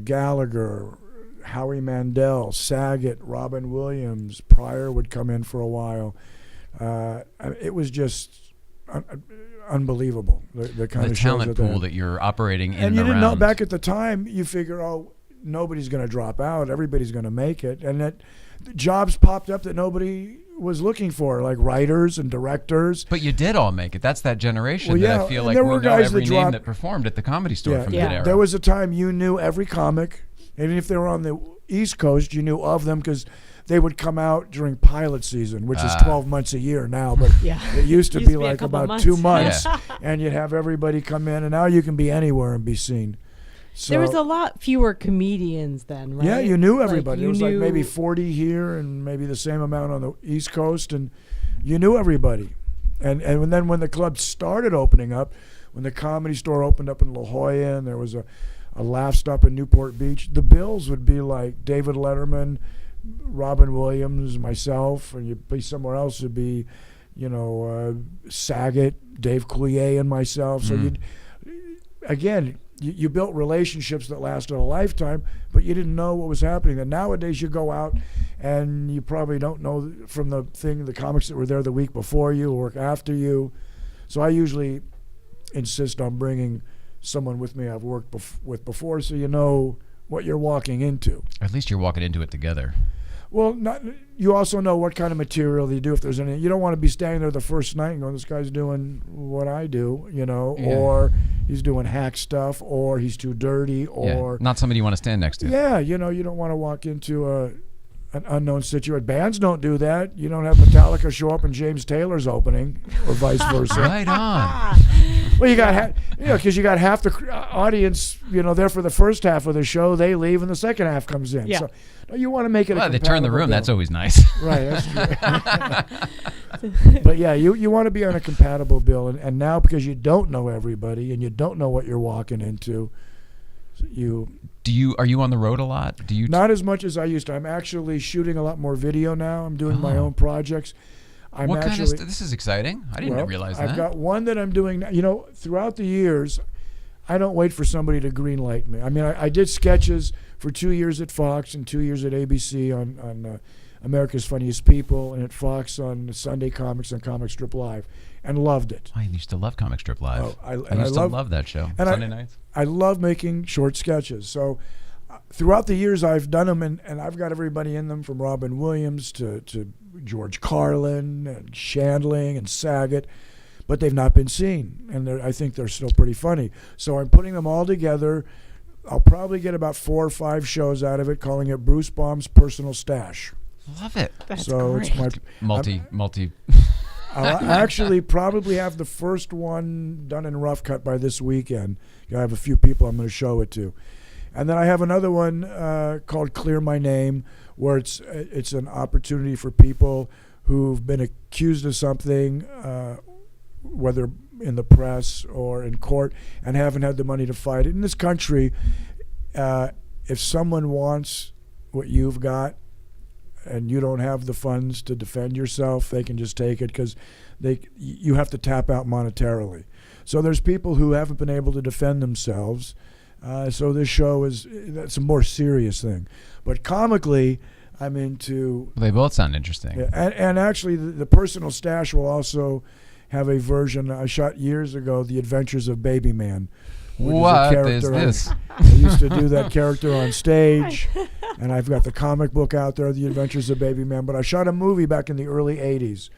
Gallagher, Howie Mandel, Saget, Robin Williams, Pryor would come in for a while. It was just unbelievable, the kind of talent shows pool that you're operating in and you didn't around. know, back at the time, you figure, nobody's going to drop out, everybody's going to make it, and that jobs popped up that nobody was looking for, like writers and directors. But you did all make it. That's that generation that I feel like there we were know guys every that name that performed at the Comedy Store from that era. There was a time you knew every comic, and if they were on the East Coast, you knew of them because they would come out during pilot season, which is 12 months a year now, but it used to be like about 2 months, and you'd have everybody come in, and now you can be anywhere and be seen. So, there was a lot fewer comedians then, right? Yeah, you knew everybody. Like, it was like maybe 40 here and maybe the same amount on the East Coast, and you knew everybody. And then when the club started opening up, when the Comedy Store opened up in La Jolla, and there was a Laugh Stop in Newport Beach, the bills would be like David Letterman, Robin Williams, myself, and you'd be somewhere else would be, Saget, Dave Coulier, and myself. So you built relationships that lasted a lifetime, but you didn't know what was happening. And nowadays you go out and you probably don't know from the comics that were there the week before you or after you. So I usually insist on bringing someone with me I've worked with before, so you know what you're walking into. At least you're walking into it together. Well, you also know what kind of material they do. If there's any, you don't want to be standing there the first night and going, "This guy's doing what I do," or he's doing hack stuff, or he's too dirty, or not somebody you want to stand next to. Yeah, you don't want to walk into an unknown situation. Bands don't do that. You don't have Metallica show up and James Taylor's opening, or vice versa. Right on. Well, you got because you got half the audience, there for the first half of the show. They leave, and the second half comes in. Yeah. So you want to make it. Well, they turn the room. Bill. That's always nice. Right. That's true. But yeah, you want to be on a compatible bill, and now because you don't know everybody and you don't know what you're walking into, are you on the road a lot? Not as much as I used to. I'm actually shooting a lot more video now. I'm doing my own projects. This is exciting. I didn't realize that. I've got one that I'm doing now. Throughout the years, I don't wait for somebody to greenlight me. I mean, I did sketches for 2 years at Fox and 2 years at ABC on America's Funniest People, and at Fox on Sunday Comics and Comic Strip Live, and loved it. I used to love Comic Strip Live. Oh, I used to love that show. And Sunday nights. I love making short sketches. So throughout the years, I've done them, and I've got everybody in them from Robin Williams to George Carlin and Shandling and Saget, but they've not been seen, and I think they're still pretty funny. So I'm putting them all together. I'll probably get about 4 or 5 shows out of it, calling it Bruce Baum's Personal Stash. Love it. That's so great. It's my multi. I'll actually probably have the first one done in rough cut by this weekend. I have a few people I'm going to show it to. And then I have another one called Clear My Name, where it's an opportunity for people who've been accused of something, whether in the press or in court, and haven't had the money to fight it. In this country, if someone wants what you've got and you don't have the funds to defend yourself, they can just take it because you have to tap out monetarily. So there's people who haven't been able to defend themselves. So this show that's a more serious thing. But comically, I'm into. They both sound interesting. Yeah, and actually, the personal stash will also have a version I shot years ago, The Adventures of Baby Man. What is this? I used to do that character on stage, and I've got the comic book out there, The Adventures of Baby Man. But I shot a movie back in the early 80s.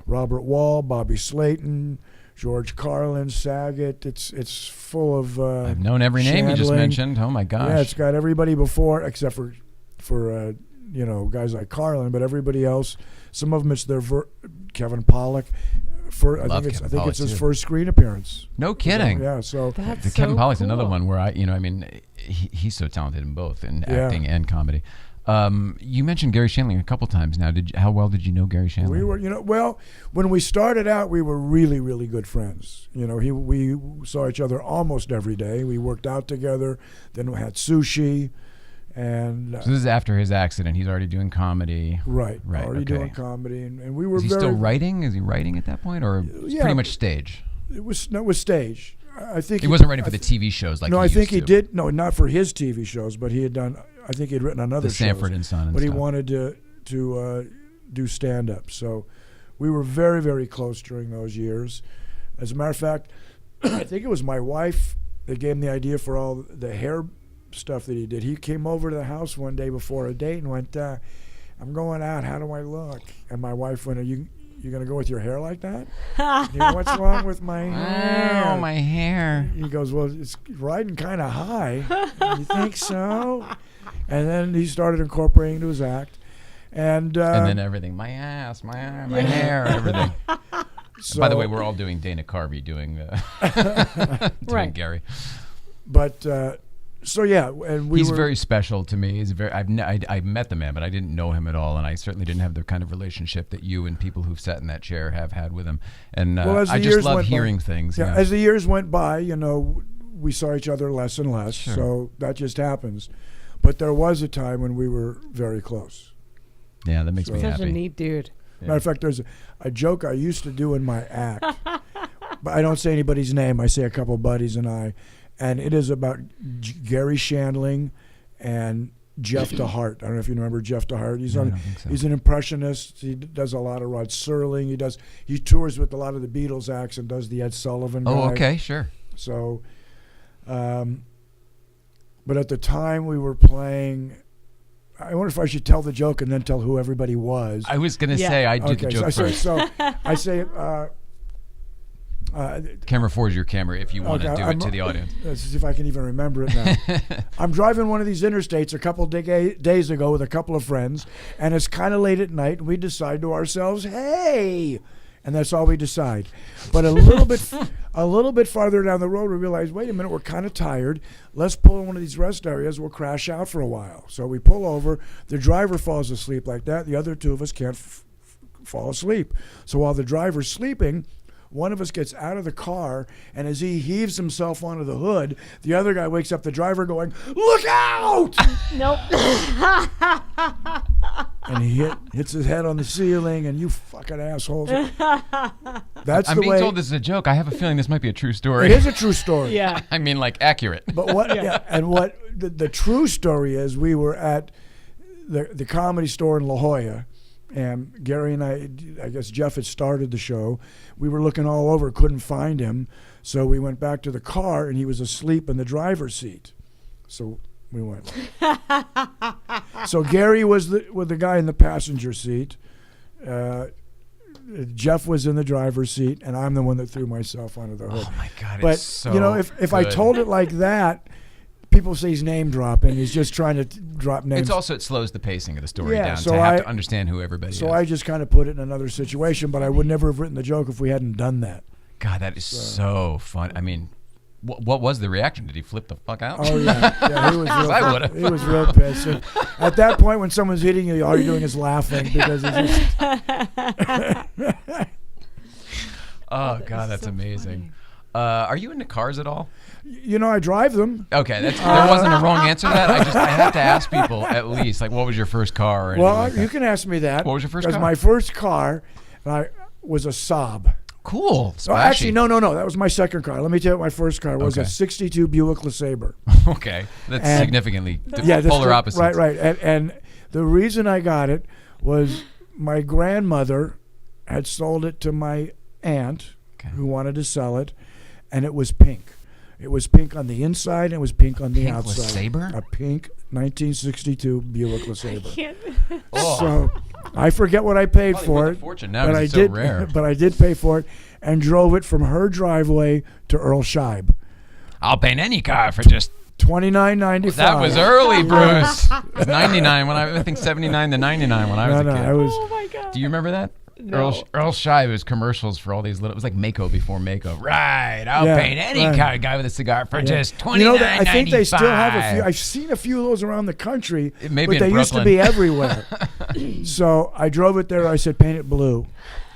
Robert Wall, Bobby Slayton, George Carlin, Saget. It's full of I've known every name you just mentioned. Oh, my gosh. Yeah, it's got everybody before, except for guys like Carlin, but everybody else. Some of them it's their Kevin Pollak. I think it's his first screen appearance. No kidding. Yeah, so That's Kevin so Pollak's cool. another one where he's so talented in both, in acting and comedy. You mentioned Garry Shandling a couple times now. How well did you know Garry Shandling? we were, when we started out, we were really, really good friends. We saw each other almost every day. We worked out together. Then we had sushi. And so this is after his accident. He's already doing comedy. Right. Already okay. doing comedy, and we were. Is he still writing? Is he writing at that point, or pretty much stage? It was stage. I think he wasn't writing for the TV shows like. No, he I think used he to. did. No, not for his TV shows, but he had done. I think he'd written on other the Sanford and Son, but he wanted to do stand up. So we were very, very close during those years. As a matter of fact, I think it was my wife that gave him the idea for all the hair stuff that he did. He came over to the house one day before a date and went, I'm going out, how do I look? And my wife went, you going to go with your hair like that? And he went, what's wrong with my hair? Oh, my hair. He goes, well, it's riding kind of high. You think so? And then he started incorporating into his act. And then everything, my ass, my arm, my hair, everything. So, by the way, we're all doing Dana Carvey doing Right. Gary. But so yeah, and he's very special to me. I've met the man, but I didn't know him at all, and I certainly didn't have the kind of relationship that you and people who've sat in that chair have had with him. And I just love hearing things. Yeah, as the years went by, we saw each other less and less. Sure. So that just happens. But there was a time when we were very close. Yeah, that makes me happy. Such a neat dude. Yeah. Matter of fact, there's a joke I used to do in my act, but I don't say anybody's name. I say a couple buddies and I. And it is about Garry Shandling and Jeff DeHart. I don't know if you remember Jeff DeHart. I don't think so. He's an impressionist. He does a lot of Rod Serling. He tours with a lot of the Beatles acts and does the Ed Sullivan guy. Oh, okay, sure. So, but at the time we were playing, I wonder if I should tell the joke and then tell who everybody was. I was going to say I did the joke first. So I say. Camera 4 is your camera if you want to do it to the audience. Let's see if I can even remember it now. I'm driving one of these interstates a couple days ago with a couple of friends, and it's kind of late at night, and we decide to ourselves, hey, and that's all we decide. But a little bit farther down the road, we realize, wait a minute, we're kind of tired. Let's pull in one of these rest areas. We'll crash out for a while. So we pull over. The driver falls asleep like that. The other two of us can't fall asleep. So while the driver's sleeping, one of us gets out of the car, and as he heaves himself onto the hood, the other guy wakes up the driver going, look out! Nope. And he hits his head on the ceiling, and you fucking assholes. That's I'm the being way. told this is a joke. I have a feeling this might be a true story. It is a true story. Yeah. I mean, like, accurate. But what? Yeah. And what the true story is, we were at the Comedy Store in La Jolla, and Gary and I guess Jeff had started the show. We were looking all over, couldn't find him. So we went back to the car, and he was asleep in the driver's seat. So we went. So Gary was with the guy in the passenger seat. Jeff was in the driver's seat, and I'm the one that threw myself onto the hood. Oh, my God. But, it's so if I told it like that, people say he's name dropping. He's just trying to drop names. It slows the pacing of the story Yeah, down so to have to understand who everybody is. So I just kind of put it in another situation, but I would never have written the joke if we hadn't done that. God, that is so fun. I mean, what was the reaction? Did he flip the fuck out? Oh, yeah. He was real, I would've. He was real pissed. And at that point, when someone's hitting you, all you're doing is laughing because it's just... Oh, God, that's so amazing. Are you into cars at all? I drive them. Okay, there wasn't a wrong answer to that. I have to ask people at least, like, what was your first car? Or anything like that? You can ask me that. What was your first car? Because my first car was a Saab. Cool. Oh, actually, no. That was my second car. Let me tell you what my first car was. Okay. A 62 Buick LeSabre. Okay. That's significantly Yeah, polar opposites. Right. And The reason I got it was my grandmother had sold it to my aunt who wanted to sell it, and it was pink. It was pink on the inside, and it was pink on the Pink outside. LeSabre? A pink 1962 Buick LeSabre. Can't. So I forget what I paid Probably for worth a it, fortune now but 'cause I it's did. so rare. But I did pay for it, and drove it from her driveway to Earl Scheib. I'll paint any car for just. $29.95. That was early, Bruce. It was 99 when I think 79 to 99 when I was a kid. I was. Oh my god. Do you remember that? No. Earl Scheib was commercials for all these little. It was like Mako before Mako. Right. I'll Yeah, paint any right. guy with a cigar for just $29.95. You know, I think they still have a few. I've seen a few of those around the country, Maybe but in they used to Brooklyn. be everywhere. So I drove it there. I said, paint it blue.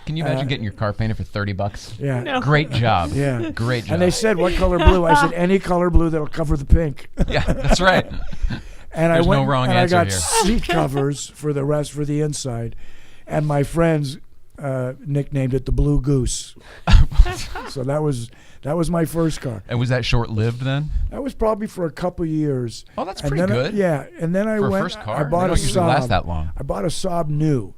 Can you imagine getting your car painted for $30? Yeah. No. Great job. Yeah. Great job. And they said, what color blue? I said, any color blue that'll cover the pink. Yeah, that's right. And There's I went no wrong and answer I got here. seat covers for the rest for the inside. And my friends nicknamed it the Blue Goose. So that was my first car. And was that short-lived then? That was probably for a couple years. Oh, that's And pretty then good. Yeah, and then I For a went. first car? I bought They a don't usually Saab. last that long. I bought a Saab new.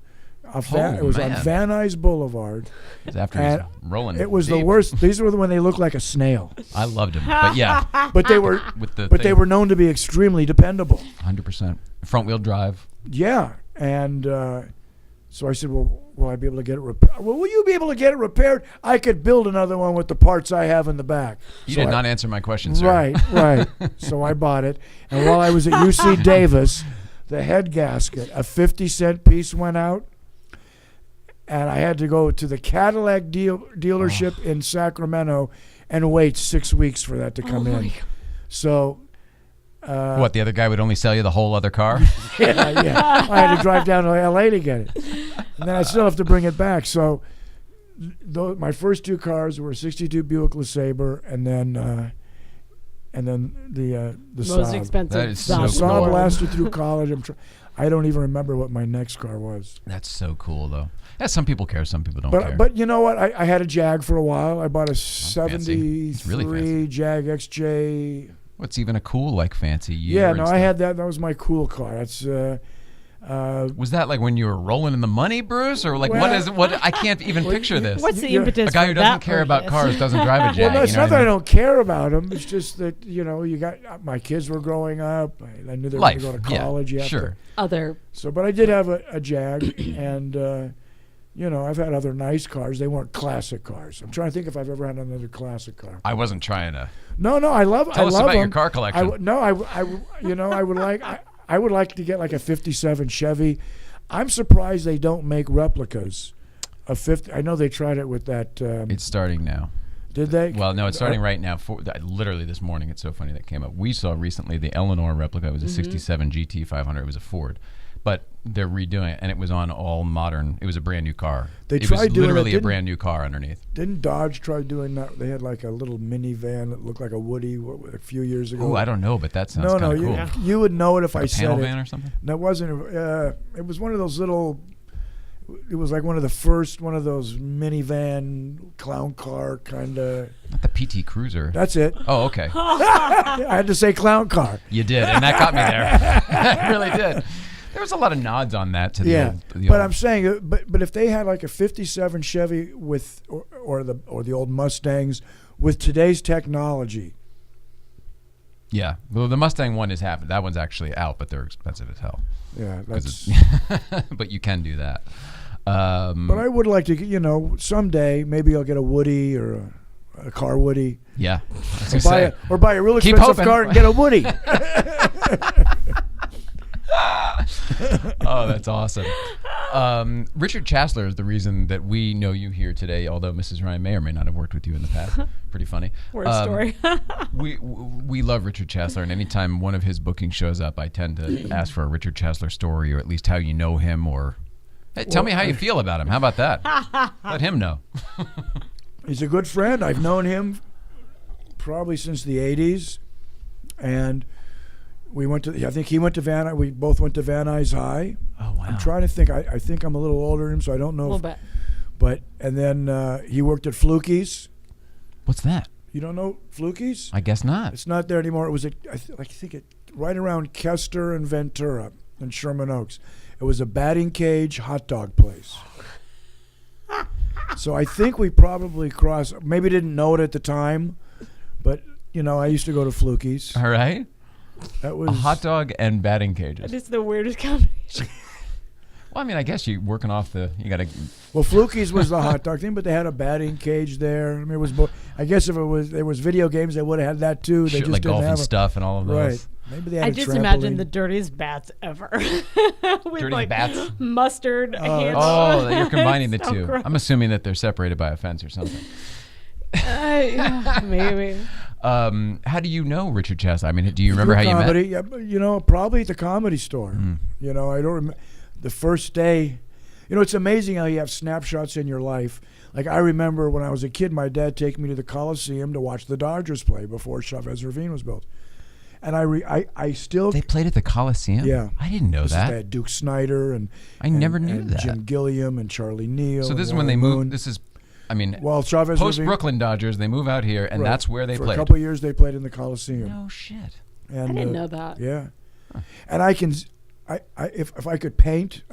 It was on man. Van Nuys Boulevard. It was after And he's rolling. It was the deep. worst. These were when they looked like a snail, I loved him. But yeah, but they were. with the But they were known to be extremely dependable. 100%. Front-wheel drive. Yeah, and so I said, "Well, will I be able to get it repaired? Well, will you be able to get it repaired? I could build another one with the parts I have in the back." You So did I- not answer my question, sir. Right. So I bought it, and while I was at UC Davis, the head gasket, a 50-cent piece, went out, and I had to go to the Cadillac dealership in Sacramento and wait 6 weeks for that to come in. So. What, the other guy would only sell you the whole other car? Yeah. I had to drive down to LA to get it, and then I still have to bring it back. So, my first two cars were a '62 Buick LeSabre, and then the Most Saab. expensive. That is Saab so The in the Saab world. lasted through college. I don't even remember what my next car was. That's so cool, though. Yeah, some people care, some people don't care. But you know what? I had a Jag for a while. I bought a fancy. It's really '73 fancy. Jag XJ. What's even a cool, like, fancy year? Yeah, and no, I stuff? had that. That was my cool car. That's. Was that like when you were rolling in the money, Bruce, or like what? I can't even picture this. What's the Yeah. impetus A guy for who doesn't that care about purchase? cars doesn't drive a Jag. Well, no, it's you know not what that I I mean? don't care about them. It's just that, you got my kids were growing up. I knew they were going Life, to go to college. yeah, You have sure. to- Other. So, but I did have a Jag, and I've had other nice cars. They weren't classic cars. I'm trying to think if I've ever had another classic car. I wasn't trying to. No, I love. Tell I us love about your them. car collection. I would like. I would like to get like a '57 Chevy. I'm surprised they don't make replicas of 50. I know they tried it with that. It's starting now. Did they? Well, no, it's starting right now. Literally this morning, it's so funny that came up. We saw recently the Eleanor replica. It was a '67 GT 500. It was a Ford, but they're redoing it, and it was on all modern. It was a brand new car. They it tried was doing it, literally a didn't- brand new car underneath. Didn't Dodge try doing that? They had like a little minivan that looked like a Woody a few years ago. Oh, I don't know, but that sounds No, kind of you, cool. you would know it if Like I a said panel it. van or something. That wasn't. It was one of those little. It was like one of those minivan clown car kind of. Not the PT Cruiser. That's it. Oh, okay. I had to say clown car. You did, and that got me there. It really did. There was a lot of nods on that to the Yeah, old. The but old, I'm saying, but if they had like a '57 Chevy with or the old Mustangs with today's technology. yeah. Well, the Mustang one is happening. That one's actually out, but they're expensive as hell. Yeah, 'Cause that's. but you can do that. But I would like to, someday maybe I'll get a Woody or a car Woody. Yeah. I was gonna say. Buy a real Keep expensive hoping. car and get a Woody. Oh, that's awesome. Richard Chasler is the reason that we know you here today, although Mrs. Ryan may or may not have worked with you in the past. Pretty funny. Worst story. We love Richard Chasler, and anytime one of his bookings shows up, I tend to ask for a Richard Chasler story, or at least how you know him, or hey, tell me how you feel about him. How about that? Let him know. He's a good friend. I've known him probably since the '80s, and we went to. I think he went to Van. We both went to Van Nuys High. Oh wow! I'm trying to think. I think I'm a little older than him, so I don't know. A little bit. But and then he worked at Fluky's. What's that? You don't know Fluky's? I guess not. It's not there anymore. It was I think right around Kester and Ventura. in Sherman Oaks. It was a batting cage hot dog place. So I think we probably crossed. Maybe didn't know it at the time, but I used to go to Fluky's. All right. That was A hot dog and batting cages. That is the weirdest combination. Well, I mean, I guess you working off you got to. Well, Fluky's was the hot dog thing, but they had a batting cage there. I mean, it was. I guess if there was video games, they would have had that too. They just like didn't golf have and stuff and all of those. Right. Maybe they had I a just trampoline. imagine the dirtiest bats ever. With Dirty bats? Mustard. handle. Oh, you're combining the So two. gross. I'm assuming that they're separated by a fence or something. Maybe. How do you know Richard Chess? I mean, do you remember Through how comedy, you met? Yeah, probably at the Comedy Store. I don't remember the first day. It's amazing how you have snapshots in your life. Like I remember when I was a kid, my dad taking me to the Coliseum to watch the Dodgers play before Chavez Ravine was built, and I still. They played at the Coliseum? Yeah. I didn't know that. They had Duke Snyder and I never knew and that. Jim Gilliam and Charlie Neal. So this is and when they Warren moved. Moon. This is, I mean, Well, Chavez post Ravine, Brooklyn Dodgers. They move out here, and right. that's where they For played. a couple of years, they played in the Coliseum. No shit. And, I didn't know that. Yeah, and if I could paint,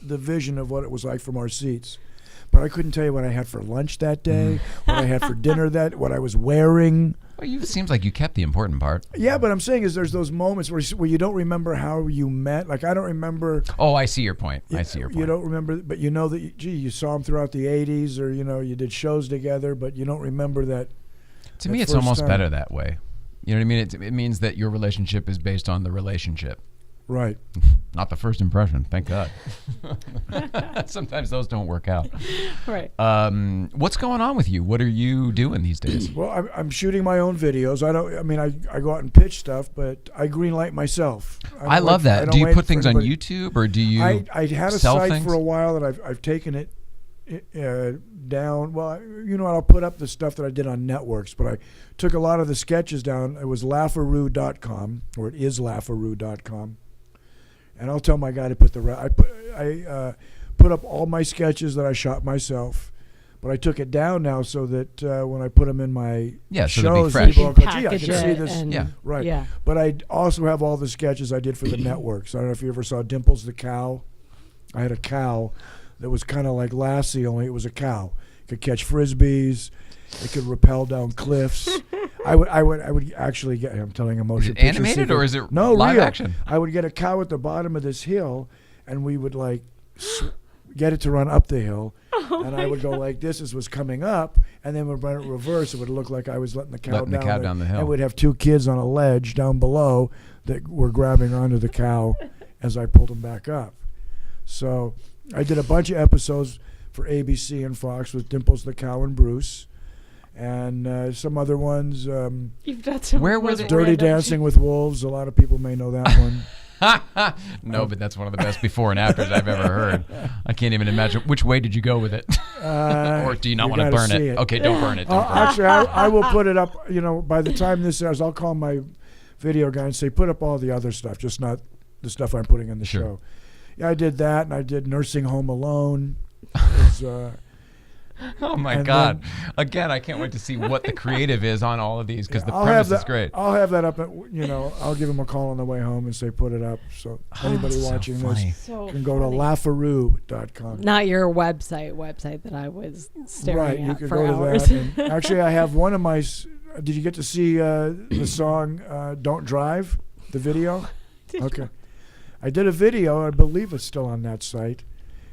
the vision of what it was like from our seats. But I couldn't tell you what I had for lunch that day, what I had for dinner what I was wearing. Well, it seems like you kept the important part. Yeah, but I'm saying is there's those moments where you don't remember how you met. Like I don't remember. Oh, I see your point. I see your point. You don't remember, but you know that you saw him throughout the '80s, or you did shows together, but you don't remember that. To me, it's first almost time. better that way. You know what I mean? It means that your relationship is based on the relationship. Right. Not the first impression, thank God. Sometimes those don't work out. Right. What's going on with you? What are you doing these days? Well, I'm shooting my own videos. I go out and pitch stuff, but I greenlight myself. I love that. Do you put things on YouTube, or do you I had a sell site things? for a while that I've taken it down. Well, I'll put up the stuff that I did on networks, but I took a lot of the sketches down. It was laugharoo.com, or it is laugharoo.com. And I'll tell my guy to put I put up all my sketches that I shot myself, but I took it down now so that when I put them in my so they'll be shows, fresh. people will go, gee, I Package can see it this. and- Yeah. Right. Yeah. But I also have all the sketches I did for the networks. I don't know if you ever saw Dimples the Cow. I had a cow that was kind of like Lassie, only it was a cow. It could catch frisbees. It could rappel down cliffs. I would actually get. I'm telling a motion Is it picture animated secret. or is it no live real action? I would get a cow at the bottom of this hill, and we would get it to run up the hill, and I would go like this as was coming up, and then would run it reverse. It would look like I was letting the cow down the hill. And we'd have two kids on a ledge down below that were grabbing onto the cow as I pulled them back up. So I did a bunch of episodes for ABC and Fox with Dimples the Cow and Bruce. And some other ones. You've done some. Where were most they? Dirty random Dancing with Wolves. A lot of people may know that one. No, but that's one of the best before and afters I've ever heard. I can't even imagine. Which way did you go with it? Or do you not want to burn it? Okay, don't burn it. Don't burn it. Actually, I will put it up. By the time this airs, I'll call my video guy and say, put up all the other stuff, just not the stuff I'm putting in the Sure. show. Yeah, I did that, and I did Nursing Home Alone. It was, Oh my and God! Again, I can't wait to see what the creative is on all of these because the I'll premise have that, is great. I'll have that up. I'll give him a call on the way home and say, put it up. So anybody so watching funny. this So can go to funny. laugharoo.com. Not your website that I was staring Right, you at could for go hours. to that. And actually, I have one of my. Did you get to see the song "Don't Drive"? The video. Okay, I did a video. I believe it's still on that site.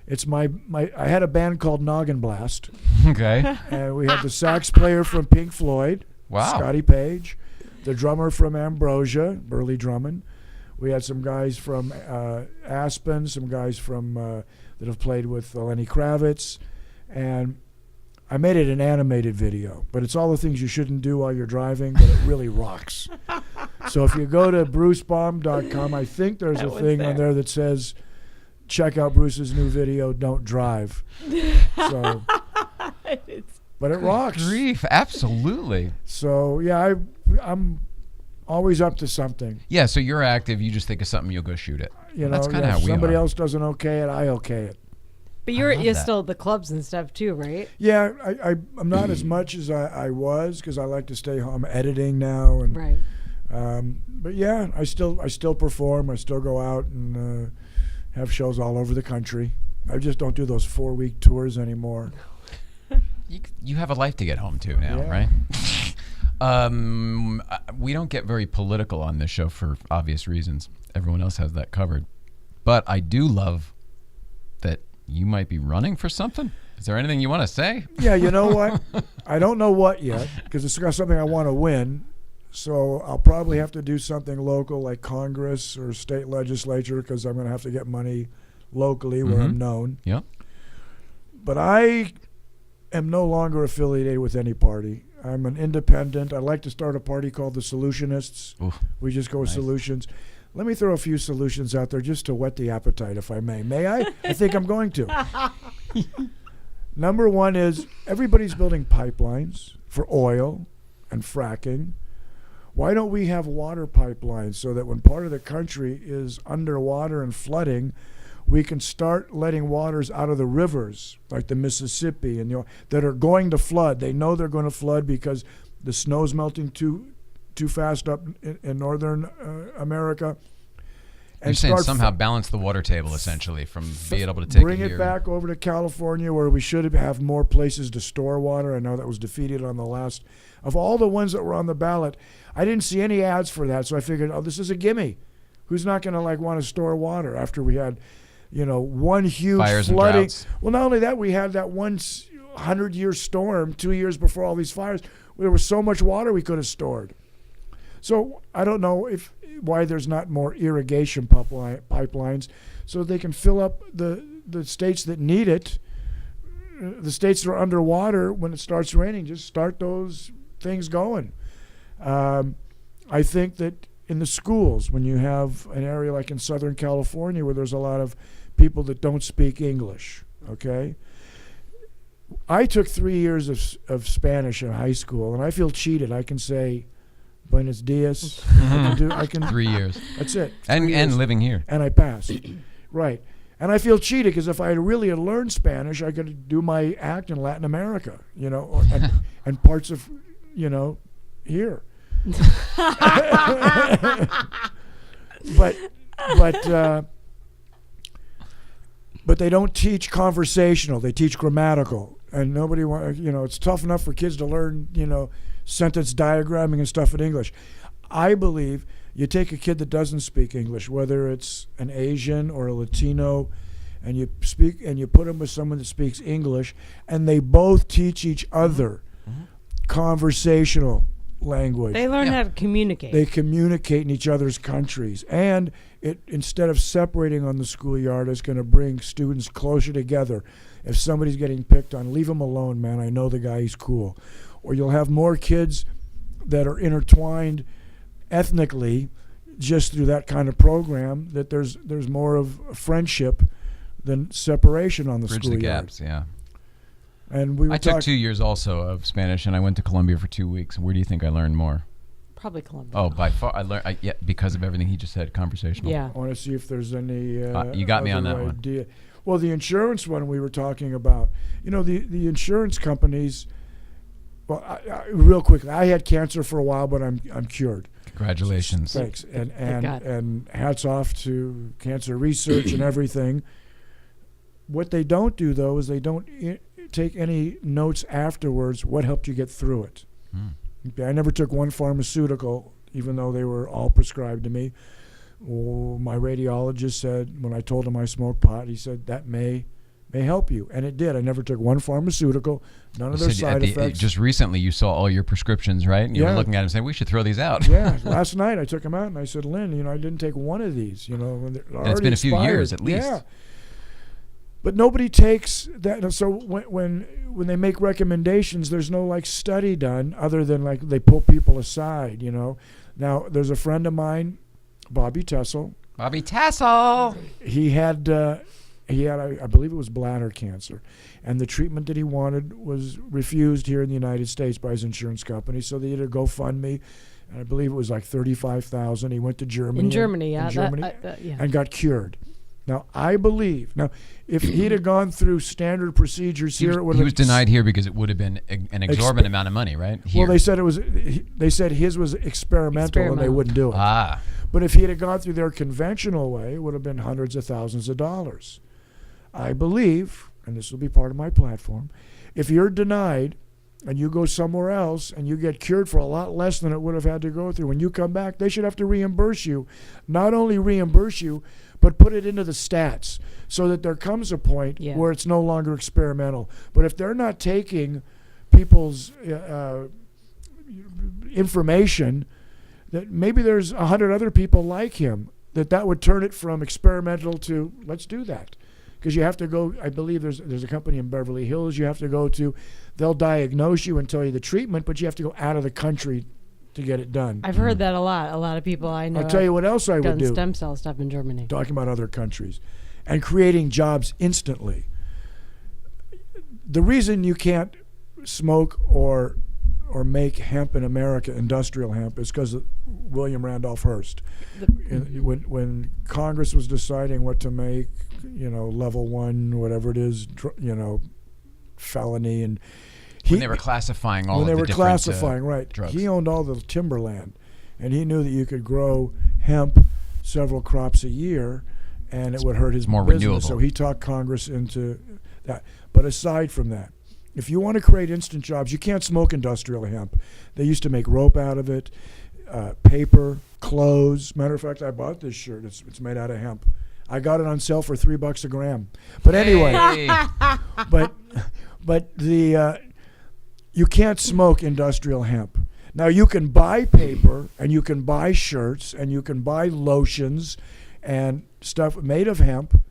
It's my. I had a band called Noggin Blast, Okay. and we had the sax player from Pink Floyd, Wow. Scotty Page, the drummer from Ambrosia, Burley Drummond. We had some guys from Aspen, some guys from that have played with Lenny Kravitz, and I made it an animated video. But it's all the things you shouldn't do while you're driving, but it really rocks. So if you go to brucebaum.com, I think there's That a was thing there. on there that says, check out Bruce's new video, Don't Drive. So, but it rocks. Grief, absolutely. So yeah, I'm always up to something. Yeah, so you're active. You just think of something, you'll go shoot it. That's kind of if how we somebody are. else doesn't okay it, I okay it. But I you're love that. still at the clubs and stuff too, right? Yeah, I'm not as much as I was because I like to stay home editing now, and Right. But yeah, I still perform. I still go out and have shows all over the country. I just don't do those 4-week tours anymore. You have a life to get home to now, right? We don't get very political on this show for obvious reasons. Everyone else has that covered. But I do love that you might be running for something. Is there anything you want to say? Yeah, you know what? I don't know what yet, because it's got something I want to win. So I'll probably have to do something local like Congress or state legislature, because I'm going to have to get money locally where I'm known. Yep. But I am no longer affiliated with any party. I'm an independent. I'd like to start a party called the Solutionists. Oof, we just go with solutions. Let me throw a few solutions out there just to whet the appetite, if I may. May I? I think I'm going to. Number one is everybody's building pipelines for oil and fracking. Why don't we have water pipelines so that when part of the country is underwater and flooding, we can start letting waters out of the rivers like the Mississippi and that are going to flood. They know they're going to flood because the snow's melting too fast up in northern America. You're saying somehow balance the water table, essentially, from being able to take bring it back over to California, where we should have more places to store water. I know that was defeated on the last. Of all the ones that were on the ballot, I didn't see any ads for that, so I figured, this is a gimme. Who's not going to want to store water after we had, one huge fires flooding? And droughts. Well, not only that, we had that 100-year storm 2 years before all these fires. There was so much water we could have stored. So I don't know why there's not more irrigation pipelines so they can fill up the states that need it. The states that are underwater, when it starts raining, just start those things going. I think that in the schools, when you have an area like in Southern California where there's a lot of people that don't speak English, okay? I took 3 years of Spanish in high school, and I feel cheated. I can say Buenos dias. I can 3 years. That's it. And living here. And I passed. Right. And I feel cheated because if I really had learned Spanish, I could do my act in Latin America, and parts of, here. But they don't teach conversational. They teach grammatical. And nobody it's tough enough for kids to learn, sentence diagramming and stuff in English. I believe you take a kid that doesn't speak English, whether it's an Asian or a Latino, and you put them with someone that speaks English, and they both teach each other conversational language. They learn how to communicate. They communicate in each other's countries. And instead of separating on the schoolyard, it's going to bring students closer together. If somebody's getting picked on, leave him alone, man. I know the guy, he's cool. Or you'll have more kids that are intertwined ethnically just through that kind of program, that there's more of a friendship than separation on the schoolyard. Bridge the gaps, yeah. And I took 2 years also of Spanish, and I went to Colombia for 2 weeks. Where do you think I learned more? Probably Colombia. Oh, by far. I learned because of everything he just said, conversational. Yeah. I want to see if there's any you got me on that idea. Well, the insurance one we were talking about, the insurance companies. Well, real quickly, I had cancer for a while, but I'm cured. Congratulations. Thanks, and hats off to cancer research and everything. What they don't do though is they don't take any notes afterwards. What helped you get through it? Okay, I never took one pharmaceutical, even though they were all prescribed to me. Well, my radiologist said, when I told him I smoked pot, he said that may help you, and it did. I never took one pharmaceutical, none of their side effects. Just recently you saw all your prescriptions, right? And you were looking at them saying, we should throw these out. Yeah, last night I took them out and I said, Lynn, I didn't take one of these, when they're already it's been a few expired. years at least. Yeah. But nobody takes that. So when they make recommendations, there's no study done other than they pull people aside, Now, there's a friend of mine, Bobby Tessel. Bobby Tassel. He had, I believe it was bladder cancer, and the treatment that he wanted was refused here in the United States by his insurance company. So they did a GoFundMe, and I believe it was $35,000. He went to Germany. In Germany, and got cured. Now, I believe. Now, if he'd have gone through standard procedures here, it would have. He was denied here because it would have been an exorbitant amount of money, right? Here. Well, they said it was. They said his was experimental, and they wouldn't do it. Ah. But if he'd have gone through their conventional way, it would have been hundreds of thousands of dollars. I believe, and this will be part of my platform, if you're denied and you go somewhere else and you get cured for a lot less than it would have had to go through, when you come back, they should have to reimburse you. Not only reimburse you, but put it into the stats so that there comes a point where it's no longer experimental. But if they're not taking people's information, that maybe there's 100 other people like him, that would turn it from experimental to let's do that. Because you have to go, I believe there's a company in Beverly Hills you have to go to. They'll diagnose you and tell you the treatment, but you have to go out of the country to get it done. I've heard that a lot. A lot of people I know. I'll tell you what else I would do. Done stem cell stuff in Germany. Talking about other countries. And creating jobs instantly. The reason you can't smoke or make hemp in America, industrial hemp, is because of William Randolph Hearst. When Congress was deciding what to make, level 1, whatever it is, felony, and when they were classifying all of the different drugs. He owned all the timberland, and he knew that you could grow hemp several crops a year, and it would hurt his more business. renewable. So he talked Congress into that. But aside from that, if you want to create instant jobs, you can't smoke industrial hemp. They used to make rope out of it, paper, clothes. Matter of fact, I bought this shirt. It's made out of hemp. I got it on sale for $3 a gram. But anyway, but you can't smoke industrial hemp. Now you can buy paper and you can buy shirts and you can buy lotions and stuff made of hemp,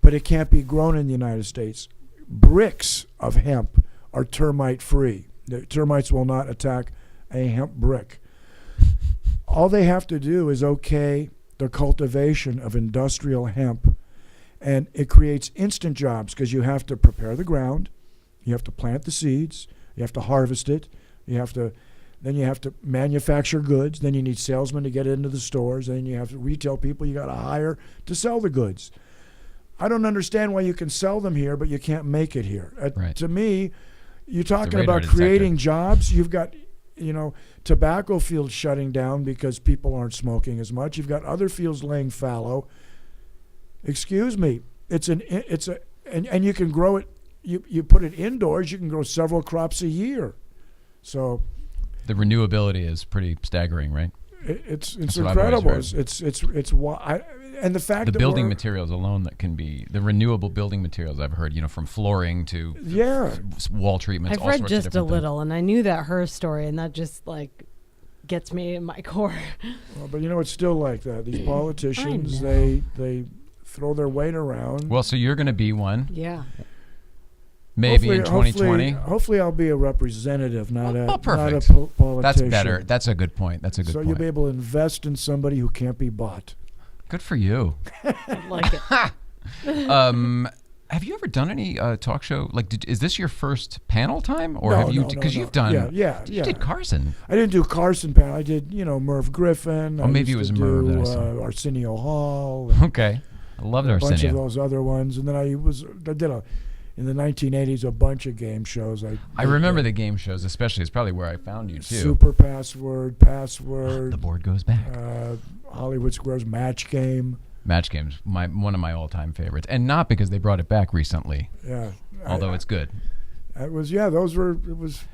but it can't be grown in the United States. Bricks of hemp are termite free. The termites will not attack a hemp brick. All they have to do is okay the cultivation of industrial hemp, and it creates instant jobs because you have to prepare the ground, you have to plant the seeds, you have to harvest it, then you have to manufacture goods, then you need salesmen to get it into the stores, then you have retail people you got to hire to sell the goods. I don't understand why you can sell them here, but you can't make it here. Right. To me, you're talking about creating jobs. You've got, tobacco fields shutting down because people aren't smoking as much. You've got other fields laying fallow. Excuse me. And you can grow it. You put it indoors. You can grow several crops a year. So the renewability is pretty staggering, right? It's incredible. It's why. And the fact the building materials alone that can be the renewable building materials I've heard, from flooring to wall treatments. I've read just a little, and I knew that her story, and that just gets me in my core. Well, but it's still like that. These politicians, they throw their weight around. Well, so you're going to be one. Yeah. Maybe in 2020. Hopefully, I'll be a representative, not a politician. That's better. That's a good point. So you'll be able to invest in somebody who can't be bought. Good for you. I like it. Have you ever done any talk show? Is this your first panel time, or have you? Because you've done. You did Carson. I didn't do Carson panel. I did, Merv Griffin. Oh, maybe it was Merv that I saw. Arsenio Hall. Okay, I loved Arsenio. A bunch of those other ones, and then I did in the 1980s a bunch of game shows. I remember the game shows, especially. It's probably where I found you too. Super Password. The board goes back. Hollywood Squares Match Game. Match Game's one of my all-time favorites, and not because they brought it back recently. Yeah, although it's good. It was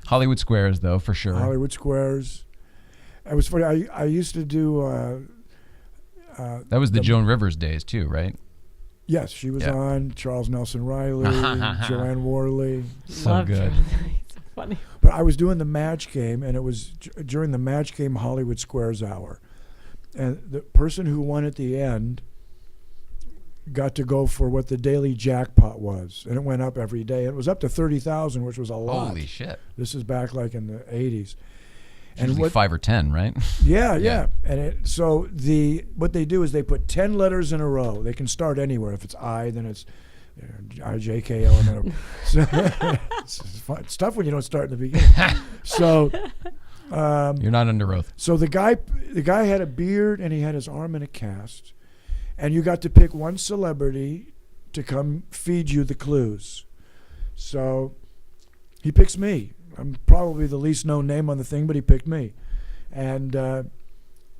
Hollywood Squares though, for sure. Hollywood Squares. It was funny. I used to do. That was the Joan Rivers days too, right? Yes, she was on. Charles Nelson Riley, Joanne Worley. So good. So funny. But I was doing the Match Game, and it was during the Match Game Hollywood Squares hour. And the person who won at the end got to go for what the daily jackpot was. And it went up every day. It was up to 30,000, which was a lot. Holy shit. This is back in the 80s. And 5 or 10, right? Yeah. And what they do is they put 10 letters in a row. They can start anywhere. If it's I, then it's IJKL. It's tough when you don't start in the beginning. So you're not under oath. So the guy had a beard and he had his arm in a cast, and you got to pick one celebrity to come feed you the clues. So he picks me. I'm probably the least known name on the thing, but he picked me. And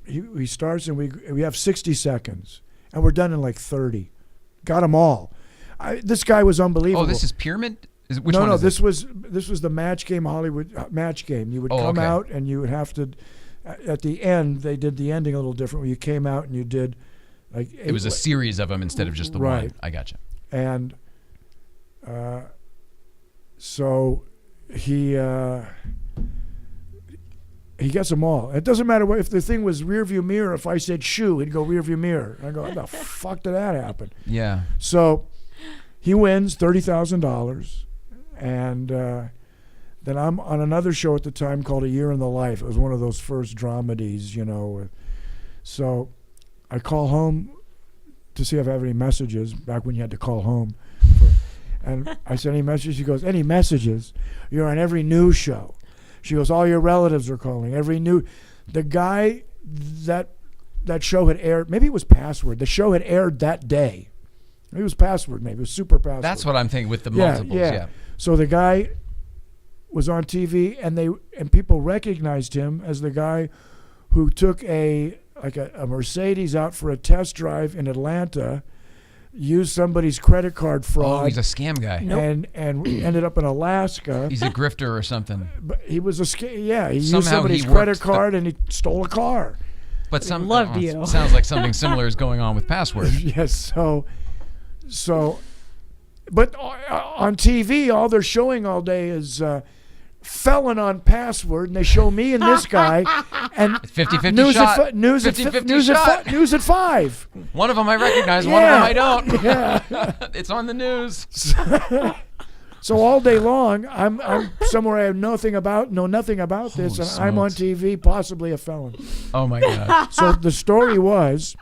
he starts, and we have 60 seconds, and we're done in like 30. Got them all. This guy was unbelievable. Oh, this is Pyramid? Which no, one no, is this was the match game, Hollywood match game. You would come out, and you would have to. At the end, they did the ending a little different. Where you came out and you did, like it was a series of them instead of just the one. I gotcha. And so he gets them all. It doesn't matter if the thing was rear view mirror. If I said shoe, he'd go rear view mirror. I go, how the fuck did that happen? Yeah. So he wins $30,000, and then I'm on another show at the time called A Year in the Life. It was one of those first dramedies, you know. So I call home to see if I have any messages, back when you had to call home. And I said, any messages? She goes, any messages? You're on every news show. She goes, all your relatives are calling. The guy that show had aired, maybe it was Password. The show had aired that day. Maybe it was Password, maybe it was Super Password. That's what I'm thinking with the multiples, yeah. So the guy was on TV, and people recognized him as the guy who took a Mercedes out for a test drive in Atlanta, used somebody's credit card fraud. Oh, he's a scam guy. And ended up in Alaska. He's a grifter or something. But he was he used Somehow somebody's credit card and he stole a car. But loved you. Sounds like something similar is going on with Password. Yes, but on TV, all they're showing all day is felon on Password, and they show me and this guy, and 50-50 shot. News at 5. One of them I recognize, one of them I don't. Yeah. It's on the news. So all day long, I'm somewhere I know nothing about this, and smokes. I'm on TV, possibly a felon. Oh my God. So the story was,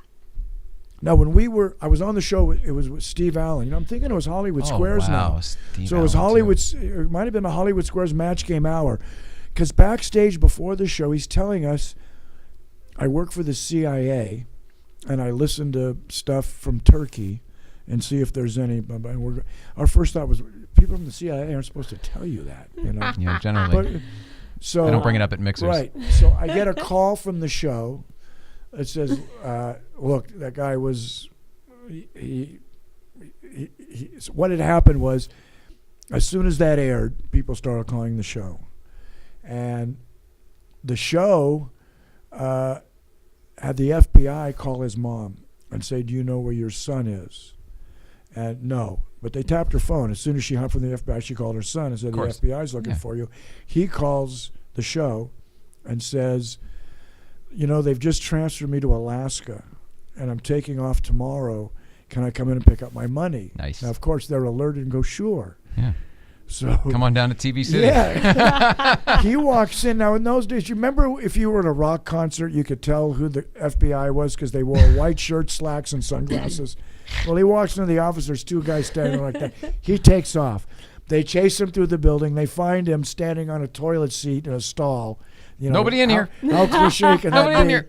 now when I was on the show, it was with Steve Allen. You know, I'm thinking it was Hollywood Squares now. Steve So it was Allen it might have been a Hollywood Squares match game hour, because backstage before the show, he's telling us, I work for the CIA, and I listen to stuff from Turkey, and see if there's any. Our first thought was, people from the CIA aren't supposed to tell you that, you know. Yeah, generally. So I don't bring it up at mixers. Right. So I get a call from the show. It says, look, that guy was, what had happened was, as soon as that aired, people started calling the show. And the show had the FBI call his mom and say, do you know where your son is? And no. But they tapped her phone. As soon as she hung from the FBI, she called her son and said, the FBI's looking for you. He calls the show and says, you know, they've just transferred me to Alaska, and I'm taking off tomorrow. Can I come in and pick up my money? Nice. Now, of course, they're alerted and go, sure. Yeah. So come on down to TV City. Yeah. He walks in. Now, in those days, you remember if you were at a rock concert, you could tell who the FBI was because they wore white shirt, slacks, and sunglasses. Well, he walks into the office. There's two guys standing like that. He takes off. They chase him through the building. They find him standing on a toilet seat in a stall. You know, nobody in here. How cliche can that be? Nobody in here.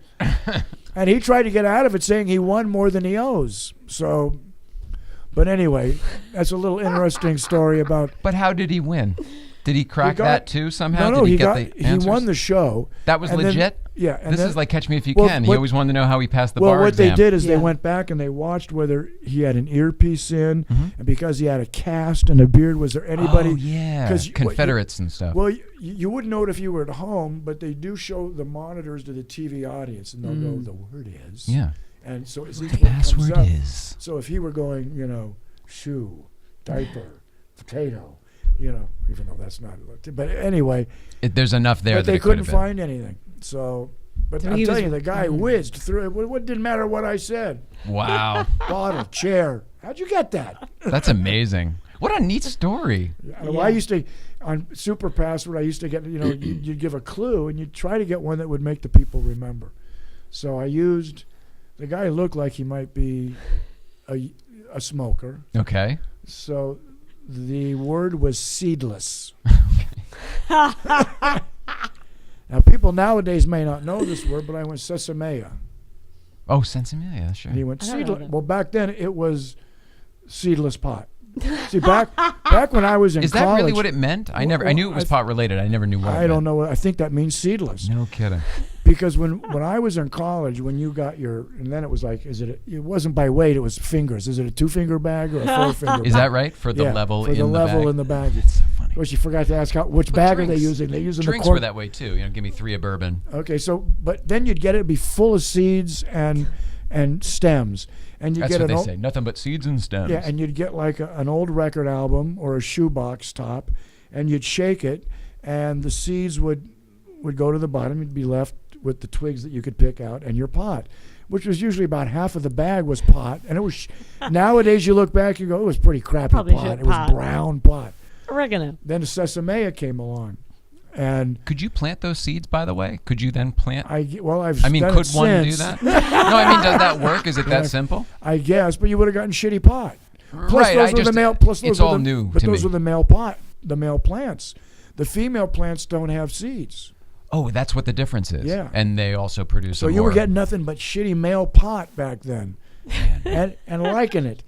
And he tried to get out of it saying he won more than he owes. So, but anyway, that's a little interesting story about. But how did he win? Did he crack that too somehow? No, did he won the show. That was legit? And this is like Catch Me If You Can. He always wanted to know how he passed the bar what exam. they did is they went back and they watched whether he had an earpiece in, and because he had a cast and a beard, was there anybody? Oh, yeah, Confederates and stuff. Well, you wouldn't know it if you were at home, but they do show the monitors to the TV audience, and they'll go, the word is. Yeah. And so at least the password is. So if he were going, you know, shoe, diaper, potato, you know, even though that's not. But anyway. There's enough there but that they it couldn't find anything. So, but I'm telling you, the guy whizzed through it. What didn't matter what I said. Wow. Bottle, chair. How'd you get that? That's amazing. What a neat story. Well, I used to, on Super Password, I used to get, you know, you'd give a clue and you'd try to get one that would make the people remember. So I used, the guy looked like he might be a smoker. Okay. So the word was seedless. Now, people nowadays may not know this word, but I went sesamea. Oh, Sensimilia, sure. And he went, I don't know seedless. that. Well, back then it was seedless pot. See, back when I was in Is college. that really what it meant? I knew it was pot related. I never knew what it I meant. don't know. I think that means seedless. No kidding. Because when I was in college, when you got your, and then it was like, it wasn't by weight, it was fingers. Is it a 2-finger bag or a 4-finger bag? Is that right? For the Yeah, level for in the the level bag? in the bag. It's so funny. Of course, you forgot to ask which But bag are they drinks- using? They're using Drinks the were that way too. Give me 3 of bourbon. Okay, but then you'd get it'd be full of seeds and stems, and you That's get what an they old, say. Nothing but seeds and stems. yeah, and you'd get like an old record album or a shoebox top, and you'd shake it, and the seeds would go to the bottom. You'd be left with the twigs that you could pick out and your pot, which was usually about half of the bag was pot, and it was. Nowadays you look back, you go, it was pretty crappy Probably pot. shit It was pot. brown pot. Oregano. Then the sesamea came along, and Could you plant those seeds, by the way? Could you then plant? I've could done it one do since. that? No, I mean, does that work? Is it that Yeah. simple? I guess, but you would have gotten shitty pot. Plus Right. those were the male. Plus those it's were all the, new But to those me. were the male plants. The female plants don't have seeds, Oh, that's what the difference is. Yeah. And they also produce. so a you were more- getting nothing but shitty male pot back then, and liking it.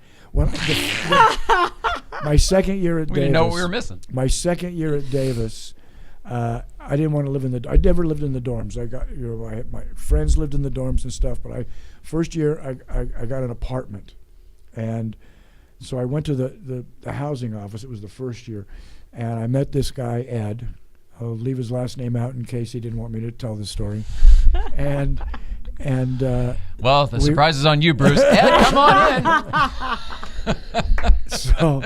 My second year at We Davis. didn't know what we were missing. My second year at Davis, I didn't want to live in the. I never lived in the dorms. I got my friends lived in the dorms and stuff, but first year I got an apartment, and so I went to the housing office. It was the first year, and I met this guy Ed. I'll leave his last name out in case he didn't want me to tell the story, and. Well, the surprise is on you, Bruce. Ed, come on in. So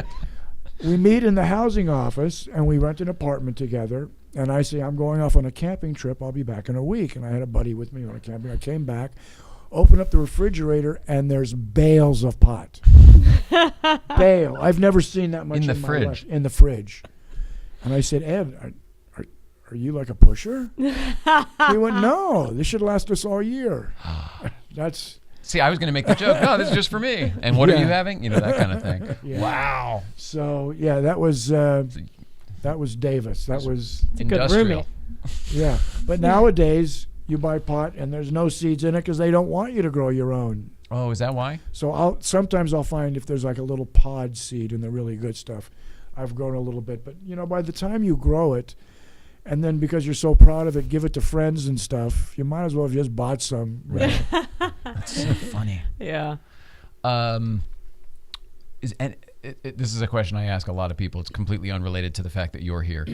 we meet in the housing office and we rent an apartment together. And I say, I'm going off on a camping trip. I'll be back in a week. And I had a buddy with me on a camping. I came back, opened up the refrigerator, and there's bales of pot. Bale. I've never seen that much In the my fridge. life. In the fridge. And I said, Ed, are you like a pusher? He went, no, this should last us all year. That's... See, I was going to make the joke. No, this is just for me. And what are Yeah. you having? You know, that kind of thing. Yeah. Wow. So, yeah, that was Davis. That was... It's a good Industrial. roommate. Yeah, but nowadays you buy pot and there's no seeds in it because they don't want you to grow your own. Oh, is that why? So sometimes I'll find if there's like a little pod seed in the really good stuff, I've grown a little bit. But by the time you grow it, and then because you're so proud of it, give it to friends and stuff, you might as well have just bought some. Right. That's so funny. Yeah. This is a question I ask a lot of people. It's completely unrelated to the fact that you're here.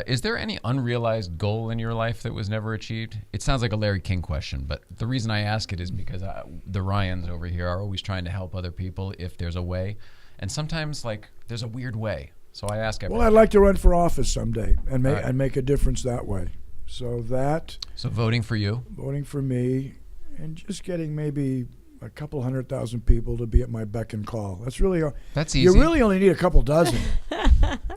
Is there any unrealized goal in your life that was never achieved? It sounds like a Larry King question, but the reason I ask it is because the Ryans over here are always trying to help other people if there's a way. And sometimes, there's a weird way. So I ask everyone. Well, I'd like to run for office someday and Right. make a difference that way. So voting for you. voting for me, and just getting maybe a couple 100,000 people to be at my beck and call. That's really That's easy. You really only need a couple dozen.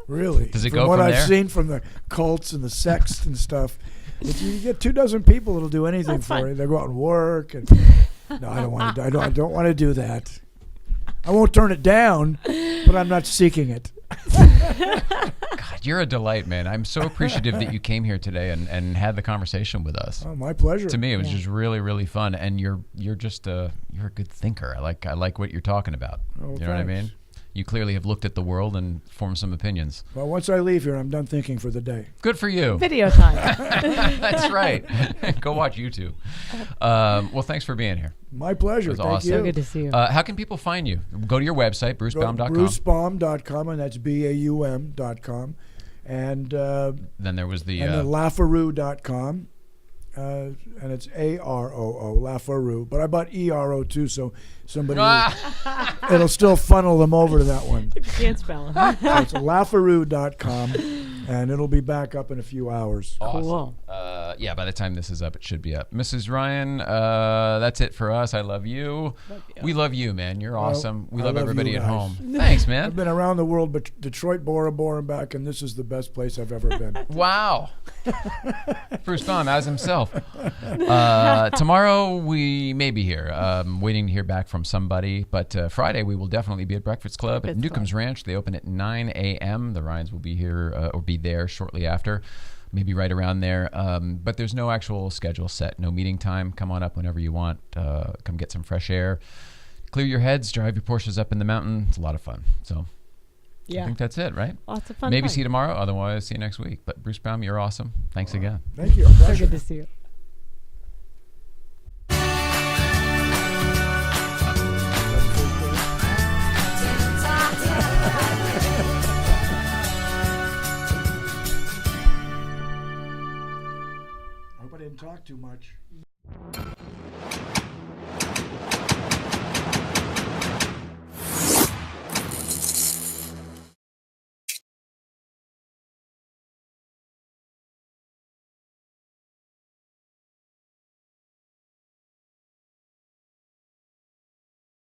Really. Does it from go what from I've there? seen from the cults and the sects and stuff, if you get 24 people that'll do anything That's for fine. you, they go out and work. And no, I don't want to. I don't want to do that. I won't turn it down, but I'm not seeking it. God, you're a delight, man. I'm so appreciative that you came here today and had the conversation with us. Oh, my pleasure. To me, it was Yeah. just really, really fun, and you're just you're a good thinker. I like what you're talking about. Oh, You know what I thanks. mean? You clearly have looked at the world and formed some opinions. Well, once I leave here, I'm done thinking for the day. Good for you. Video time. That's right. Go watch YouTube. Well, thanks for being here. My pleasure. It was Thank awesome. you. So good to see you. How can people find you? Go to your website, Go brucebaum.com. BruceBaum.com, and that's BAUM.com. And Then there was the and then lafaroo.com, and it's AROO, Lafaroo. But I bought ERO too, so somebody it'll still funnel them over to that one. If you can't spell it. So it's lafaroo.com, and it'll be back up in a few hours. awesome. Cool. Yeah, by the time this is up, it should be up. Mrs. Ryan, that's it for us. I love you. We love you, man. You're awesome. We I love love everybody you at guys. home. Thanks, I've man. been around the world, but Detroit, Bora Bora, and back, and this is the best place I've ever been. Wow. Bruce Baum as himself. Tomorrow we may be here, waiting to hear back from somebody. But Friday we will definitely be at Breakfast Club at Breakfast Newcomb's Ranch. They open at 9 a.m. The Ryans will be here or be there shortly after. maybe right around there. But there's no actual schedule set, no meeting time. Come on up whenever you want. Come get some fresh air. Clear your heads, drive your Porsches up in the mountain. It's a lot of fun. So I think that's it, right? Lots of fun. Maybe see you tomorrow. Otherwise, see you next week. But Bruce Baum, you're awesome. Thanks again. Thank you. So good to see you. I hope I didn't talk too much.